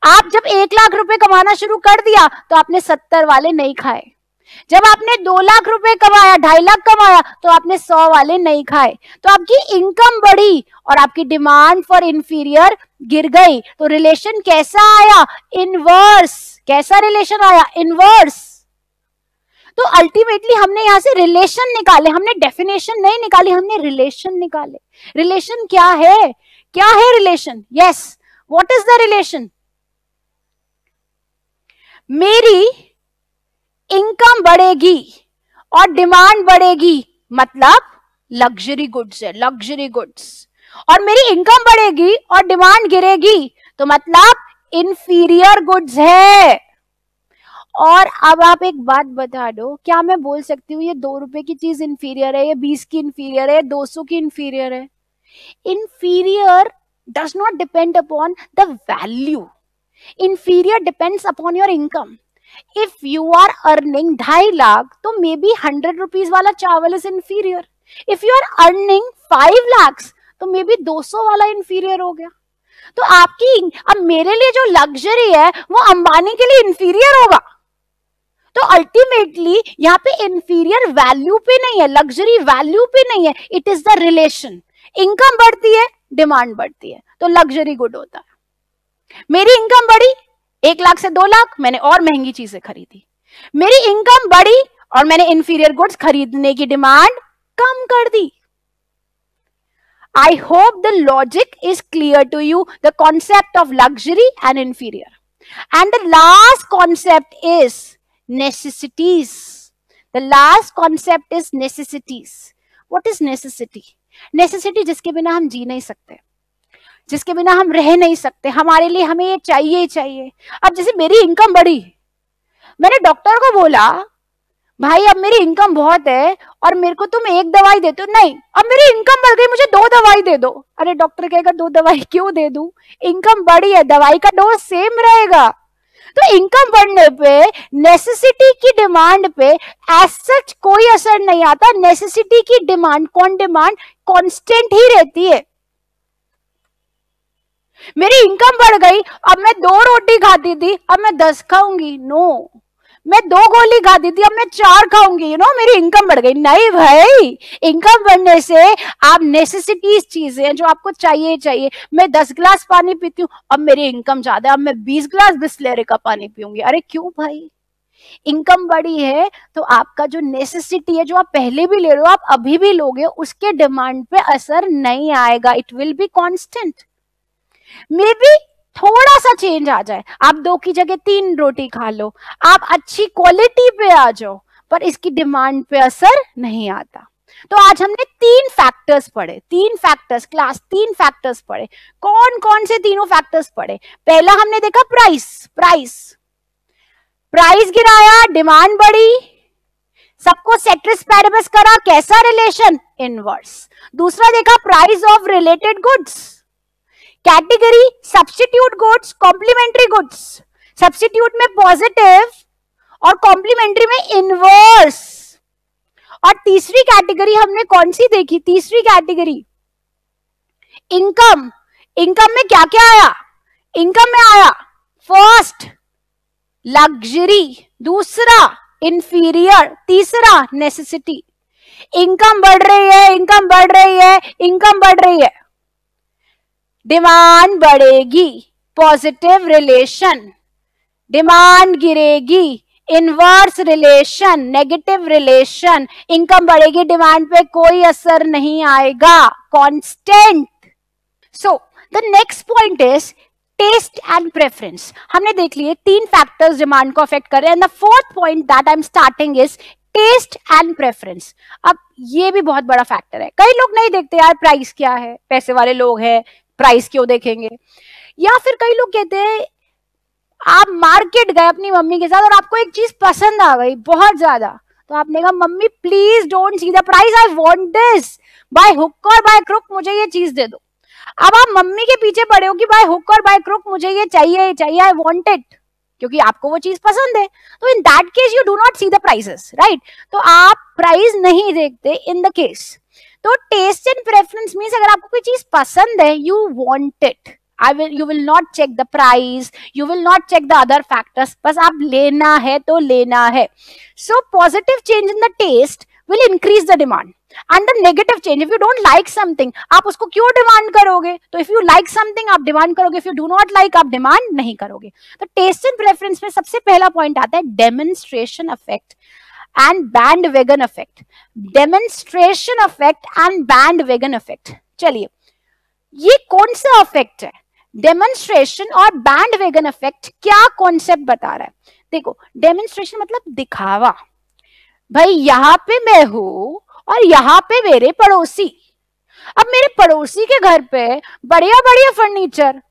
आप जब 1 लाख रुपए कमाना शुरू कर दिया तो आपने 70 वाले नहीं खाए। जब आपने 2 लाख रुपए कमाया, 2.5 लाख कमाया, तो आपने 100 वाले नहीं खाए। तो आपकी इनकम बढ़ी और आपकी डिमांड फॉर इंफीरियर गिर गई। तो रिलेशन कैसा आया, इनवर्स। कैसा रिलेशन आया, इनवर्स। तो अल्टीमेटली हमने यहां से रिलेशन निकाले, हमने डेफिनेशन नहीं निकाली, हमने रिलेशन निकाले। रिलेशन क्या है, क्या है relation? Yes, what is the relation? मेरी इनकम बढ़ेगी और डिमांड बढ़ेगी, मतलब लग्जरी गुड्स है, लग्जरी गुड्स। और मेरी इनकम बढ़ेगी और डिमांड गिरेगी तो मतलब इंफीरियर गुड्स है। और अब आप एक बात बता दो, क्या मैं बोल सकती हूँ ये 2 रुपए की चीज इंफीरियर है, ये 20 की इंफीरियर है, 200 की इंफीरियर है? Inferior does not depend upon the value, inferior depends upon your income. If you are earning 2.5 lakh तो मे बी 100 रुपीज वाला चावल is inferior. If you are earning 5 lakh तो मे बी 200 वाला इंफीरियर हो गया। तो आपकी, अब मेरे लिए जो लग्जरी है वो अंबानी के लिए इंफीरियर होगा। तो अल्टीमेटली यहाँ पे इंफीरियर वैल्यू पे नहीं है, लग्जरी वैल्यू पे नहीं है, it is the relation. Income बढ़ती है, डिमांड बढ़ती है, तो लग्जरी गुड होता है। मेरी इनकम बढ़ी 1 लाख से 2 लाख, मैंने और महंगी चीजें खरीदी। मेरी इनकम बढ़ी और मैंने इंफीरियर गुड्स खरीदने की डिमांड कम कर दी। I hope the logic is clear to you, the concept of luxury and inferior. And the last concept is necessities. The last concept is necessities. What is necessity? Necessity जिसके बिना हम जी नहीं सकते, जिसके बिना हम रह नहीं सकते, हमारे लिए हमें ये चाहिए ही चाहिए। अब जैसे मेरी इनकम बढ़ी, मैंने डॉक्टर को बोला भाई अब मेरी इनकम बहुत है और मेरे को तुम 1 दवाई देते हो, नहीं अब मेरी इनकम बढ़ गई मुझे 2 दवाई दे दो। अरे डॉक्टर कहेगा 2 दवाई क्यों दे दूं, इनकम बढ़ी है, दवाई का डोज सेम रहेगा। तो इनकम बढ़ने पे नेसेसिटी की डिमांड पे एज सच कोई असर नहीं आता। नेसेसिटी की डिमांड कांस्टेंट ही रहती है। मेरी इनकम बढ़ गई, अब मैं 2 रोटी खाती थी अब मैं 10 खाऊंगी, नो। मैं 2 गोली खाती थी अब मैं 4 खाऊंगी, यू नो, मेरी इनकम बढ़ गई। नहीं भाई, इनकम बढ़ने से आप नेसेसिटीज चीजें जो आपको चाहिए चाहिए, मैं 10 गिलास पानी पीती हूँ, अब मेरी इनकम ज्यादा है, अब मैं 20 गिलास बिस्लेरी का पानी पीऊंगी। अरे क्यों भाई, इनकम बढ़ी है तो आपका जो नेसेसिटी है, जो आप पहले भी ले रहे हो आप अभी भी लोगे, उसके डिमांड पे असर नहीं आएगा, it will be constant. May be थोड़ा सा चेंज आ जाए, आप 2 की जगह 3 रोटी खा लो, आप अच्छी क्वालिटी पे आ जाओ, पर इसकी डिमांड पे असर नहीं आता। तो आज हमने 3 फैक्टर्स पढ़े, 3 फैक्टर्स क्लास, 3 फैक्टर्स पढ़े। कौन कौन से तीनों फैक्टर्स पढ़े? पहला हमने देखा प्राइस, प्राइस गिराया, डिमांड बढ़ी, सबको सेट्रिस पैरेबस करा, कैसा रिलेशन? इनवर्स। दूसरा देखा price of related goods, category substitute goods, complementary goods, substitute में पॉजिटिव और कॉम्प्लीमेंट्री में इनवर्स। और तीसरी कैटेगरी हमने कौन सी देखी? तीसरी कैटेगरी इनकम। इनकम में क्या क्या आया? इनकम में आया फर्स्ट लग्जरी, दूसरा इंफीरियर, तीसरा नेसेसिटी। इनकम बढ़ रही है, इनकम बढ़ रही है, इनकम बढ़ रही है, डिमांड बढ़ेगी, पॉजिटिव रिलेशन, डिमांड गिरेगी, inverse relation, negative relation. Income बढ़ेगी, डिमांड पे कोई असर नहीं आएगा, constant. So the next point is taste and preference. हमने देख लिए 3 फैक्टर्स डिमांड को अफेक्ट कर रहे हैं। And the fourth point that I am starting is taste and preference. अब ये भी बहुत बड़ा फैक्टर है। कई लोग नहीं देखते यार प्राइस क्या है, पैसे वाले लोग हैं, प्राइस क्यों देखेंगे। या फिर कई लोग कहते हैं आप मार्केट गए अपनी मम्मी के साथ और आपको एक चीज पसंद आ गई बहुत ज्यादा, तो आपने कहा mummy please don't see the price, I want this, by hook और बाय क्रुक मुझे ये चीज दे दो। अब आप मम्मी के पीछे पड़े हो कि बाय हुक और बाय क्रुक मुझे ये चाहिए चाहिए, आई वांट इट, क्योंकि आपको वो चीज पसंद है। तो in that case you do not see the prices, right? तो आप प्राइस नहीं देखते इन द केस। तो टेस्ट एंड प्रेफरेंस मींस अगर आपको कोई चीज पसंद है, you want it, you will not check the price, you will not check the other factors, बस आप लेना है तो लेना है। So positive change in the taste will increase the demand, and the negative change, if you don't like something, आप उसको क्यों डिमांड करोगे? तो if you like something आप डिमांड करोगे, if you do not like आप डिमांड नहीं करोगे। तो टेस्ट एंड प्रेफरेंस में सबसे पहला पॉइंट आता है demonstration effect and bandwagon effect. Demonstration effect and bandwagon effect. चलिए ये कौन सा इफेक्ट है? डेमोन्स्ट्रेशन और बैंडवैगन इफेक्ट क्या कॉन्सेप्ट बता रहा है? देखो डेमोन्स्ट्रेशन मतलब दिखावा, भाई यहां पे मैं हूं और यहां पे मेरे पड़ोसी। अब मेरे पड़ोसी के घर पे बढ़िया बढ़िया फर्नीचर,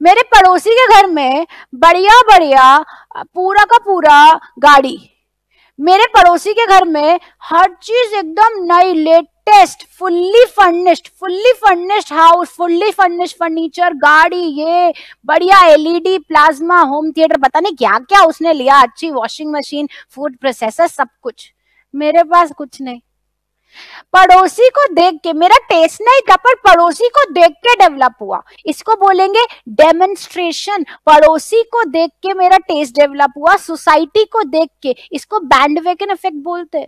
मेरे पड़ोसी के घर में बढ़िया बढ़िया पूरा का पूरा गाड़ी, मेरे पड़ोसी के घर में हर चीज एकदम नई latest, fully furnished house, fully furnished furniture, गाड़ी, ये बढ़िया एलईडी, प्लाज्मा, होम थिएटर, पता नहीं क्या क्या उसने लिया, अच्छी वॉशिंग मशीन, फूड प्रोसेसर, सब कुछ। मेरे पास कुछ नहीं। पड़ोसी को देख के मेरा टेस्ट नहीं था, पर पड़ोसी को देख के डेवलप हुआ, इसको बोलेंगे डेमोन्स्ट्रेशन। पड़ोसी को देख के मेरा टेस्ट डेवलप हुआ, सोसाइटी को देख के, इसको बैंडवैगन इफेक्ट बोलते हैं।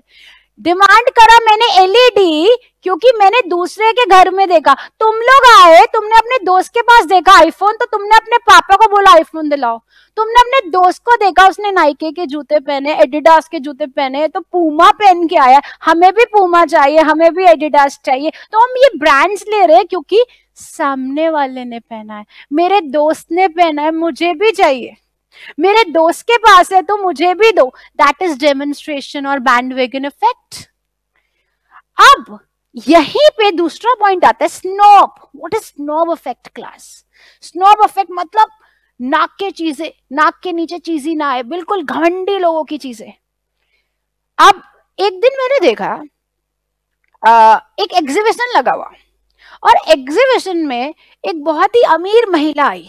डिमांड करा मैंने एलईडी क्योंकि मैंने दूसरे के घर में देखा। तुम लोग आए, तुमने अपने दोस्त के पास देखा आईफोन, तो तुमने अपने पापा को बोला आईफोन दिलाओ। तुमने अपने दोस्त को देखा उसने नाइके के जूते पहने, एडिडास के जूते पहने, तो पूमा पहन के आया, हमें भी पूमा चाहिए, हमें भी एडिडास चाहिए। तो हम ये ब्रांड्स ले रहे हैं क्योंकि सामने वाले ने पहना है, मेरे दोस्त ने पहना है, मुझे भी चाहिए, मेरे दोस्त के पास है तो मुझे भी दो। दैट इज डेमोन्स्ट्रेशन और बैंडवैगन इफेक्ट। अब यहीं पे दूसरा पॉइंट आता है snob. What is snob effect class? Snob effect मतलब नाक के चीजें, नाक के नीचे चीज ही ना आए, बिल्कुल घमंडी लोगों की चीजें। अब एक दिन मैंने देखा एक एग्जीबिशन लगा हुआ, और एग्जीबिशन में एक बहुत ही अमीर महिला आई,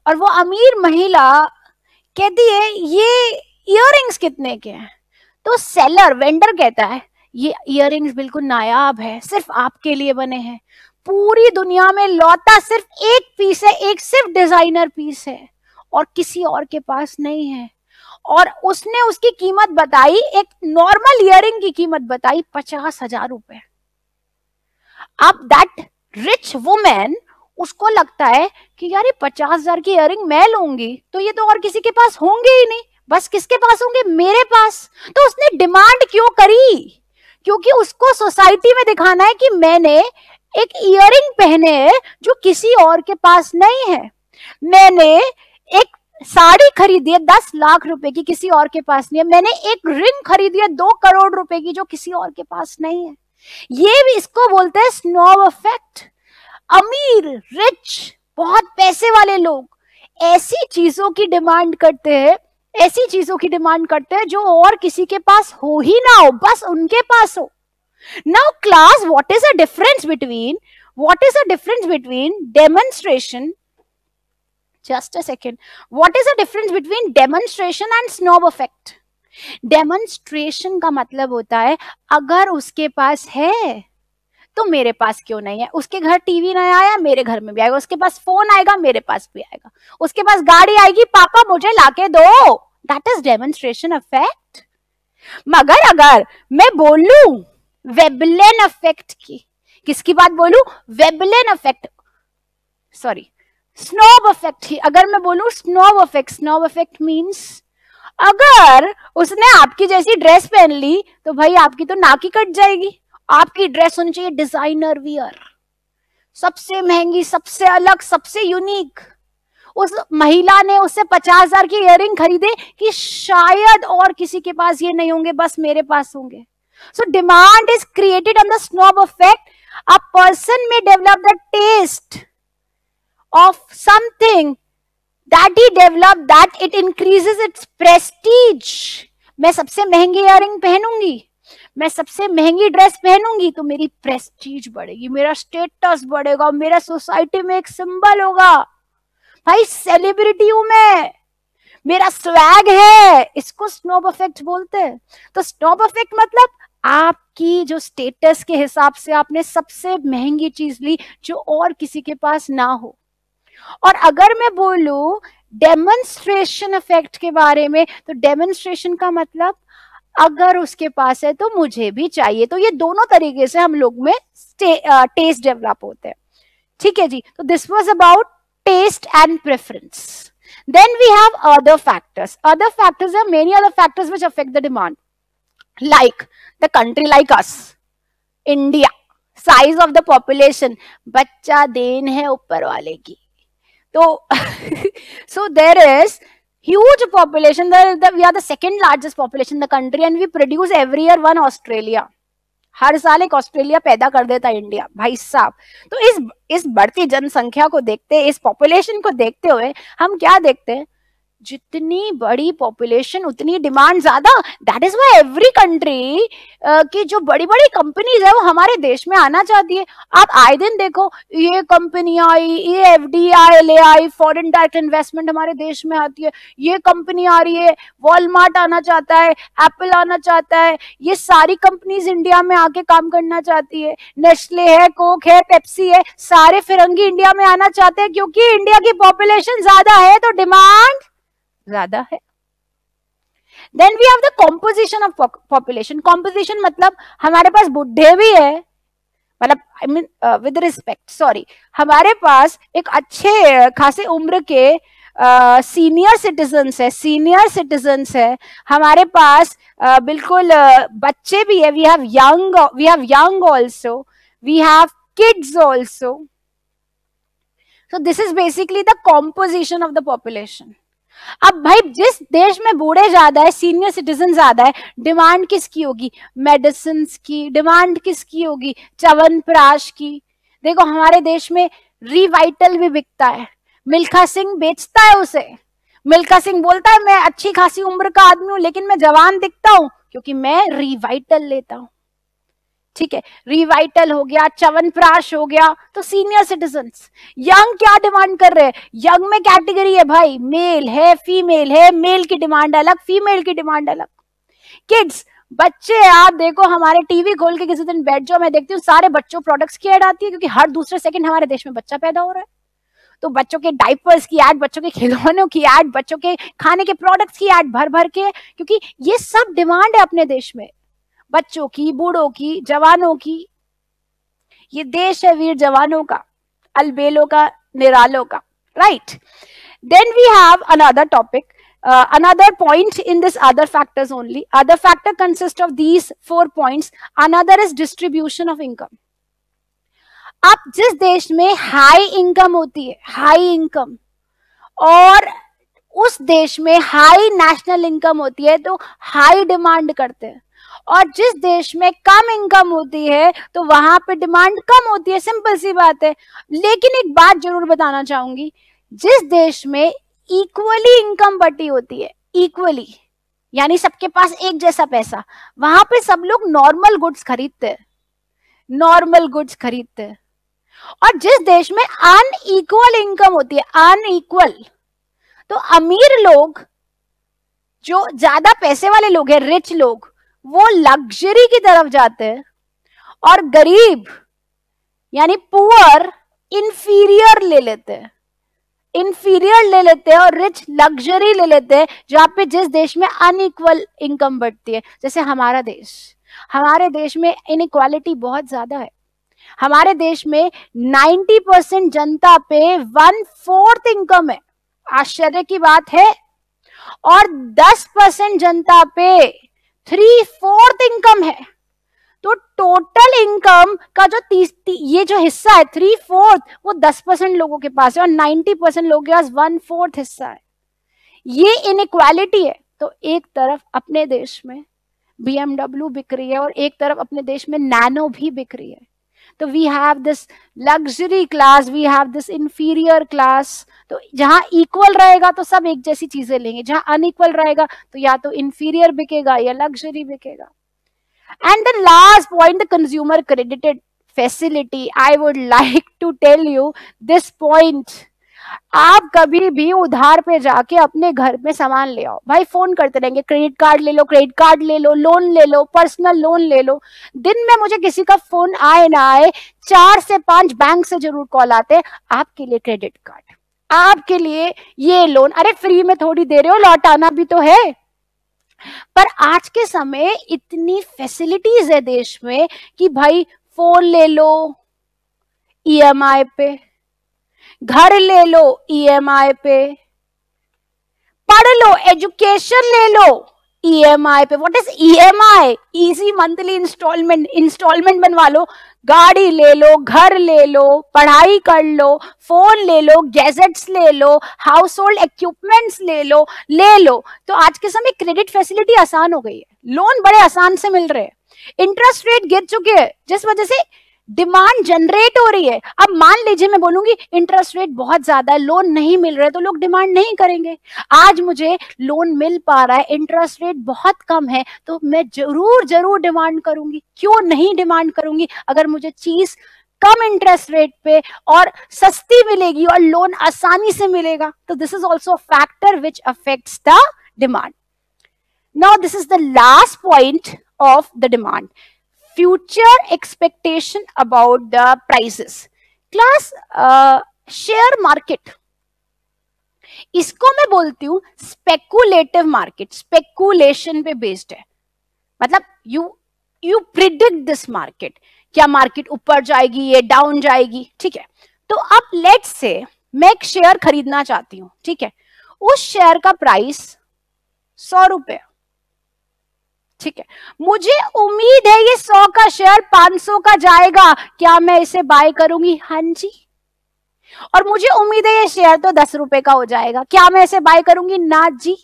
और वो अमीर महिला कहती है ये इयररिंग्स कितने के हैं? तो सेलर, वेंडर कहता है ये इयररिंग्स बिल्कुल नायाब है, सिर्फ आपके लिए बने हैं, पूरी दुनिया में लौटा सिर्फ एक पीस है, एक सिर्फ डिजाइनर पीस है और किसी और के पास नहीं है। और उसने उसकी कीमत बताई, एक नॉर्मल इयररिंग की कीमत बताई 50,000 रुपए। अब दैट रिच वुमेन, उसको लगता है कि यार ये 50,000 की इयररिंग मैं लूंगी तो ये तो और किसी के पास होंगे ही नहीं, बस किसके पास होंगे? मेरे पास। तो उसने डिमांड क्यों करी? क्योंकि उसको सोसाइटी में दिखाना है कि मैंने एक इयररिंग पहने जो किसी और के पास नहीं है, मैंने एक साड़ी खरीदी है 10 लाख रुपए की, किसी और के पास नहीं है। मैंने एक रिंग खरीदी है 2 करोड़ रुपए की, जो किसी और के पास नहीं है। ये भी, इसको बोलते हैं स्नोब इफेक्ट। अमीर, रिच, बहुत पैसे वाले लोग ऐसी चीजों की डिमांड करते हैं, ऐसी चीजों की डिमांड करते हैं जो और किसी के पास हो ही ना हो, बस उनके पास हो। Now class, what is the difference between demonstration, just a second, what is the difference between demonstration and snob effect? Demonstration का मतलब होता है अगर उसके पास है तो मेरे पास क्यों नहीं है। उसके घर टीवी नहीं आया, मेरे घर में भी आएगा। उसके पास फोन आएगा, मेरे पास भी आएगा। उसके पास गाड़ी आएगी, पापा मुझे लाके दो। That is demonstration effect. मगर अगर मैं बोलूं वेबलेन इफेक्ट की, किसकी बात बोलूं? Veblen effect, sorry snob effect ही। अगर मैं बोलूं स्नोब इफेक्ट मींस अगर उसने आपकी जैसी ड्रेस पहन ली तो भाई आपकी तो नाक ही कट जाएगी। आपकी ड्रेस होनी चाहिए डिजाइनर वियर, सबसे महंगी, सबसे अलग, सबसे यूनिक। उस महिला ने उससे 50,000 की इयररिंग खरीदे कि शायद और किसी के पास ये नहीं होंगे, बस मेरे पास होंगे। So demand is created on the snob effect. A person may develop the taste of something that he developed, that it increases its prestige. मैं सबसे महंगी इयररिंग पहनूंगी, मैं सबसे महंगी ड्रेस पहनूंगी तो मेरी प्रेस्टीज बढ़ेगी, मेरा स्टेटस बढ़ेगा, मेरा सोसाइटी में एक सिंबल होगा। भाई सेलिब्रिटी हूं मैं, मेरा स्वैग है। इसको स्नोब इफेक्ट बोलते हैं। तो स्नोब इफेक्ट मतलब आपकी जो स्टेटस के हिसाब से आपने सबसे महंगी चीज ली जो और किसी के पास ना हो। और अगर मैं बोलूं डेमोन्स्ट्रेशन इफेक्ट के बारे में, तो डेमोन्स्ट्रेशन का मतलब अगर उसके पास है तो मुझे भी चाहिए। तो ये दोनों तरीके से हम लोग में टेस्ट डेवलप होते हैं। ठीक है जी। तो this was about taste and preference. Then we have other factors. Other factors are many other factors which affect the demand, like the country like us, India, size of the population. बच्चा देन है ऊपर वाले की। तो so there is huge population. We are the second largest population in the country and we produce every year one Australia. हर साल एक Australia पैदा कर देता है इंडिया, भाई साहब। तो इस बढ़ती जनसंख्या को देखते, इस पॉपुलेशन को देखते हुए हम क्या देखते हैं? जितनी बड़ी पॉपुलेशन उतनी डिमांड ज्यादा। That is why every country की जो बड़ी बड़ी कंपनीज है वो हमारे देश में आना चाहती है। आप आए दिन देखो, ये कंपनी आई, ये एफडीआई ले आई, फॉरेन डायरेक्ट इन्वेस्टमेंट हमारे देश में आती है, ये कंपनी आ रही है, वॉलमार्ट आना चाहता है, एप्पल आना चाहता है, ये सारी कंपनीज इंडिया में आके काम करना चाहती है। नेस्ले है, कोक है, पेप्सी है, सारे फिरंगी इंडिया में आना चाहते हैं क्योंकि इंडिया की पॉपुलेशन ज्यादा है तो डिमांड ज्यादा है। Then we have the composition of population. Composition मतलब हमारे पास बुढ़े भी है, मतलब I mean with respect, sorry, हमारे पास एक अच्छे खासे उम्र के सीनियर सिटीजन्स है, हमारे पास बिल्कुल बच्चे भी है। We have young also, we have kids also. So this is basically the composition of the population. अब भाई जिस देश में बूढ़े ज्यादा है, सीनियर सिटीजन ज्यादा है, डिमांड किसकी होगी? मेडिसिन की डिमांड किसकी होगी? च्यवनप्राश की। देखो हमारे देश में रिवाइटल भी बिकता है, मिल्खा सिंह बेचता है उसे। मिल्खा सिंह बोलता है मैं अच्छी खासी उम्र का आदमी हूं लेकिन मैं जवान दिखता हूं क्योंकि मैं रिवाइटल लेता हूं। ठीक है, रिवाइटल हो गया, च्यवनप्राश हो गया। तो सीनियर सिटीजन्स। यंग क्या डिमांड कर रहे हैं? यंग में कैटेगरी है भाई, मेल है, फीमेल है, मेल की डिमांड अलग, फीमेल की डिमांड अलग। किड्स, बच्चे, आप देखो हमारे टीवी खोल के किसी दिन बैठ जाओ, मैं देखती हूँ सारे बच्चों प्रोडक्ट्स की एड आती है क्योंकि हर दूसरे सेकंड हमारे देश में बच्चा पैदा हो रहा है। तो बच्चों के डाइपर्स की एड, बच्चों के खिलौनों की एड, बच्चों के खाने के प्रोडक्ट्स की एड भर भर के, क्योंकि ये सब डिमांड है अपने देश में, बच्चों की, बूढ़ों की, जवानों की। ये देश है वीर जवानों का, अलबेलों का, निरालों का, right. Then we have another topic, another point in this other factors only. Other factor consists of these 4 points. Another is distribution of income. अब जिस देश में हाई इनकम होती है, हाई इनकम, और उस देश में हाई नेशनल इनकम होती है तो हाई डिमांड करते हैं, और जिस देश में कम इनकम होती है तो वहां पे डिमांड कम होती है, सिंपल सी बात है। लेकिन एक बात जरूर बताना चाहूंगी, जिस देश में इक्वली इनकम बटी होती है, इक्वली यानी सबके पास एक जैसा पैसा, वहां पे सब लोग नॉर्मल गुड्स खरीदते हैं, नॉर्मल गुड्स खरीदते हैं। और जिस देश में अनइक्वल इनकम होती है, अनइक्वल, तो अमीर लोग, जो ज्यादा पैसे वाले लोग हैं, रिच लोग, वो लग्जरी की तरफ जाते हैं, और गरीब यानी पुअर इंफीरियर ले लेते हैं, इंफीरियर ले लेते हैं, और रिच लग्जरी ले लेते हैं, जहां पे जिस देश में अनइक्वल इनकम बढ़ती है। जैसे हमारा देश, हमारे देश में इनइक्वालिटी बहुत ज्यादा है। हमारे देश में 90% जनता पे 1/4 इनकम है, आश्चर्य की बात है, और 10% जनता पे 3/4 इनकम है। तो टोटल इनकम का जो ये जो हिस्सा है 3/4, वो 10% लोगों के पास है, और 90% लोगों के पास 1/4 हिस्सा है। ये इनइक्वालिटी है। तो एक तरफ अपने देश में BMW बिक रही है, और एक तरफ अपने देश में नैनो भी बिक रही है। तो we have this luxury class, we have this inferior class. तो जहां इक्वल रहेगा तो सब एक जैसी चीजें लेंगे, जहां अनइक्वल रहेगा तो या तो इंफीरियर बिकेगा या लग्जरी बिकेगा। And the last point, the consumer credited facility. I would like to tell you this point. आप कभी भी उधार पे जाके अपने घर में सामान ले आओ, भाई फोन करते रहेंगे, क्रेडिट कार्ड ले लो, क्रेडिट कार्ड ले लो, लोन ले लो, पर्सनल लोन ले लो। दिन में मुझे किसी का फोन आए ना आए, 4 से 5 बैंक से जरूर कॉल आते हैं, आपके लिए क्रेडिट कार्ड, आपके लिए ये लोन, अरे फ्री में थोड़ी दे रहे हो, लौटाना भी तो है। पर आज के समय इतनी फैसिलिटीज है देश में कि भाई फोन ले लो EMI पे, घर ले लो EMI पे, पढ़ लो, एजुकेशन ले लो EMI पे। What is EMI? Easy monthly instalment, instalment बनवा लो, गाड़ी ले लो, घर ले लो, पढ़ाई कर लो, फोन ले लो, गैजेट्स ले लो, हाउस होल्ड इक्विपमेंट्स ले लो। तो आज के समय क्रेडिट फैसिलिटी आसान हो गई है, लोन बड़े आसान से मिल रहे हैं, इंटरेस्ट रेट गिर चुके हैं, जिस वजह से डिमांड जनरेट हो रही है। अब मान लीजिए मैं बोलूंगी इंटरेस्ट रेट बहुत ज्यादा है, लोन नहीं मिल रहे, तो लोग डिमांड नहीं करेंगे। आज मुझे लोन मिल पा रहा है, इंटरेस्ट रेट बहुत कम है, तो मैं जरूर डिमांड करूंगी। क्यों नहीं डिमांड करूंगी? अगर मुझे चीज कम इंटरेस्ट रेट पे और सस्ती मिलेगी और लोन आसानी से मिलेगा, तो this is also factor which affects the demand. Now this is the last point of the demand, future expectation about the prices. Class, share market, इसको मैं बोलती हूं स्पेकुलेटिव मार्केट, स्पेकुलेशन पे बेस्ड है। मतलब यू प्रिडिक्ट दिस मार्केट, क्या market ऊपर जाएगी, ये डाउन जाएगी, ठीक है। तो अब लेट्स से मैं एक शेयर खरीदना चाहती हूं, ठीक है, उस शेयर का प्राइस 100 रुपए, ठीक है, मुझे उम्मीद है ये 100 का शेयर 500 का जाएगा, क्या मैं इसे बाय करूंगी? हाँ जी। और मुझे उम्मीद है ये शेयर तो 10 रुपए का हो जाएगा, क्या मैं इसे बाय करूंगी? ना जी।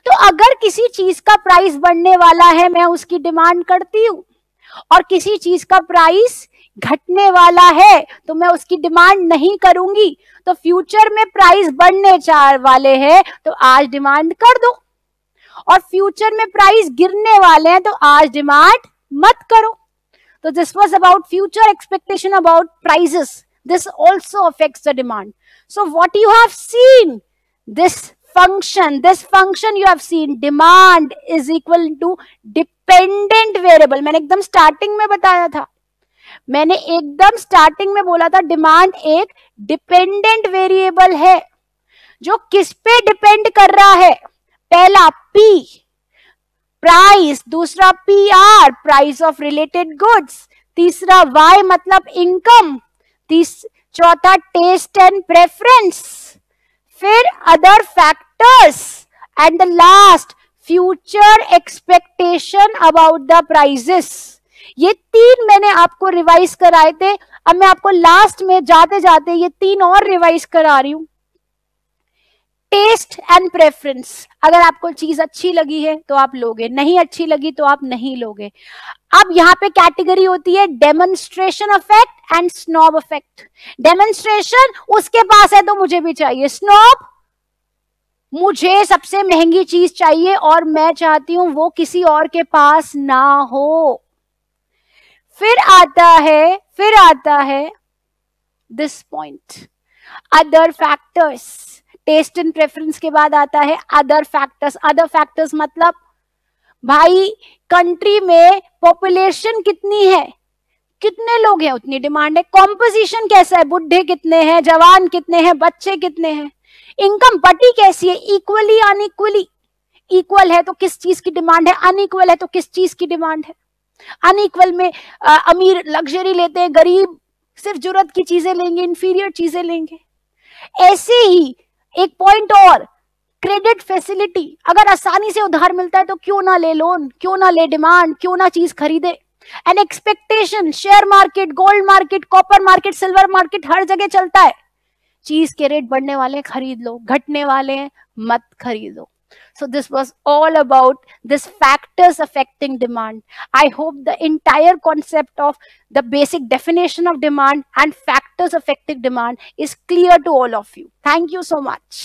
तो अगर किसी चीज का प्राइस बढ़ने वाला है, मैं उसकी डिमांड करती हूं, और किसी चीज का प्राइस घटने वाला है तो मैं उसकी डिमांड नहीं करूंगी। तो फ्यूचर में प्राइस बढ़ने वाले हैं तो आज डिमांड कर दो, और फ्यूचर में प्राइस गिरने वाले हैं तो आज डिमांड मत करो। तो this was about future expectation about prices, this also affects the demand. So what you have seen, this function you have seen, demand is equal to dependent variable। मैंने एकदम स्टार्टिंग में बताया था, मैंने एकदम स्टार्टिंग में बोला था डिमांड एक डिपेंडेंट वेरिएबल है। जो किस पे डिपेंड कर रहा है? पहला P प्राइस, दूसरा PR price of related goods, तीसरा Y मतलब इनकम, चौथा टेस्ट एंड प्रेफरेंस, फिर other factors, and the last future expectation about the prices. ये 3 मैंने आपको रिवाइज कराए थे, अब मैं आपको लास्ट में जाते जाते ये 3 और रिवाइज करा रही हूं। टेस्ट एंड प्रेफरेंस, अगर आपको चीज अच्छी लगी है तो आप लोगे, नहीं अच्छी लगी तो आप नहीं लोगे. अब यहाँ पे कैटेगरी होती है demonstration effect and snob effect. Demonstration, उसके पास है तो मुझे भी चाहिए. स्नॉब, मुझे सबसे महंगी चीज चाहिए और मैं चाहती हूं वो किसी और के पास ना हो. फिर आता है this point, other factors. Taste and preference के बाद आता है अदर फैक्टर्स. अदर फैक्टर्स मतलब भाई कंट्री में पॉपुलेशन कितनी है, कितने लोग हैं उतनी डिमांड है. कॉम्पोजिशन कैसा है, बुढ़े कितने हैं, जवान कितने हैं, बच्चे कितने हैं. इनकम बटी कैसी है, इक्वली अनइक्वली. इक्वल है तो किस चीज की डिमांड है, अनइक्वल है तो किस चीज की डिमांड है. अनइक्वल में अमीर लग्जरी लेते हैं, गरीब सिर्फ जरूरत की चीजें लेंगे, इंफीरियर चीजें लेंगे. ऐसे ही एक पॉइंट और, क्रेडिट फैसिलिटी. अगर आसानी से उधार मिलता है तो क्यों ना ले लोन, क्यों ना ले डिमांड, क्यों ना चीज खरीदे. And expectation, share market, gold market, copper market, silver market, हर जगह चलता है. चीज के रेट बढ़ने वाले हैं खरीद लो, घटने वाले हैं मत खरीदो. So this was all about this factors affecting demand. I hope the entire concept of the basic definition of demand and factors affecting demand is clear to all of you. Thank you so much.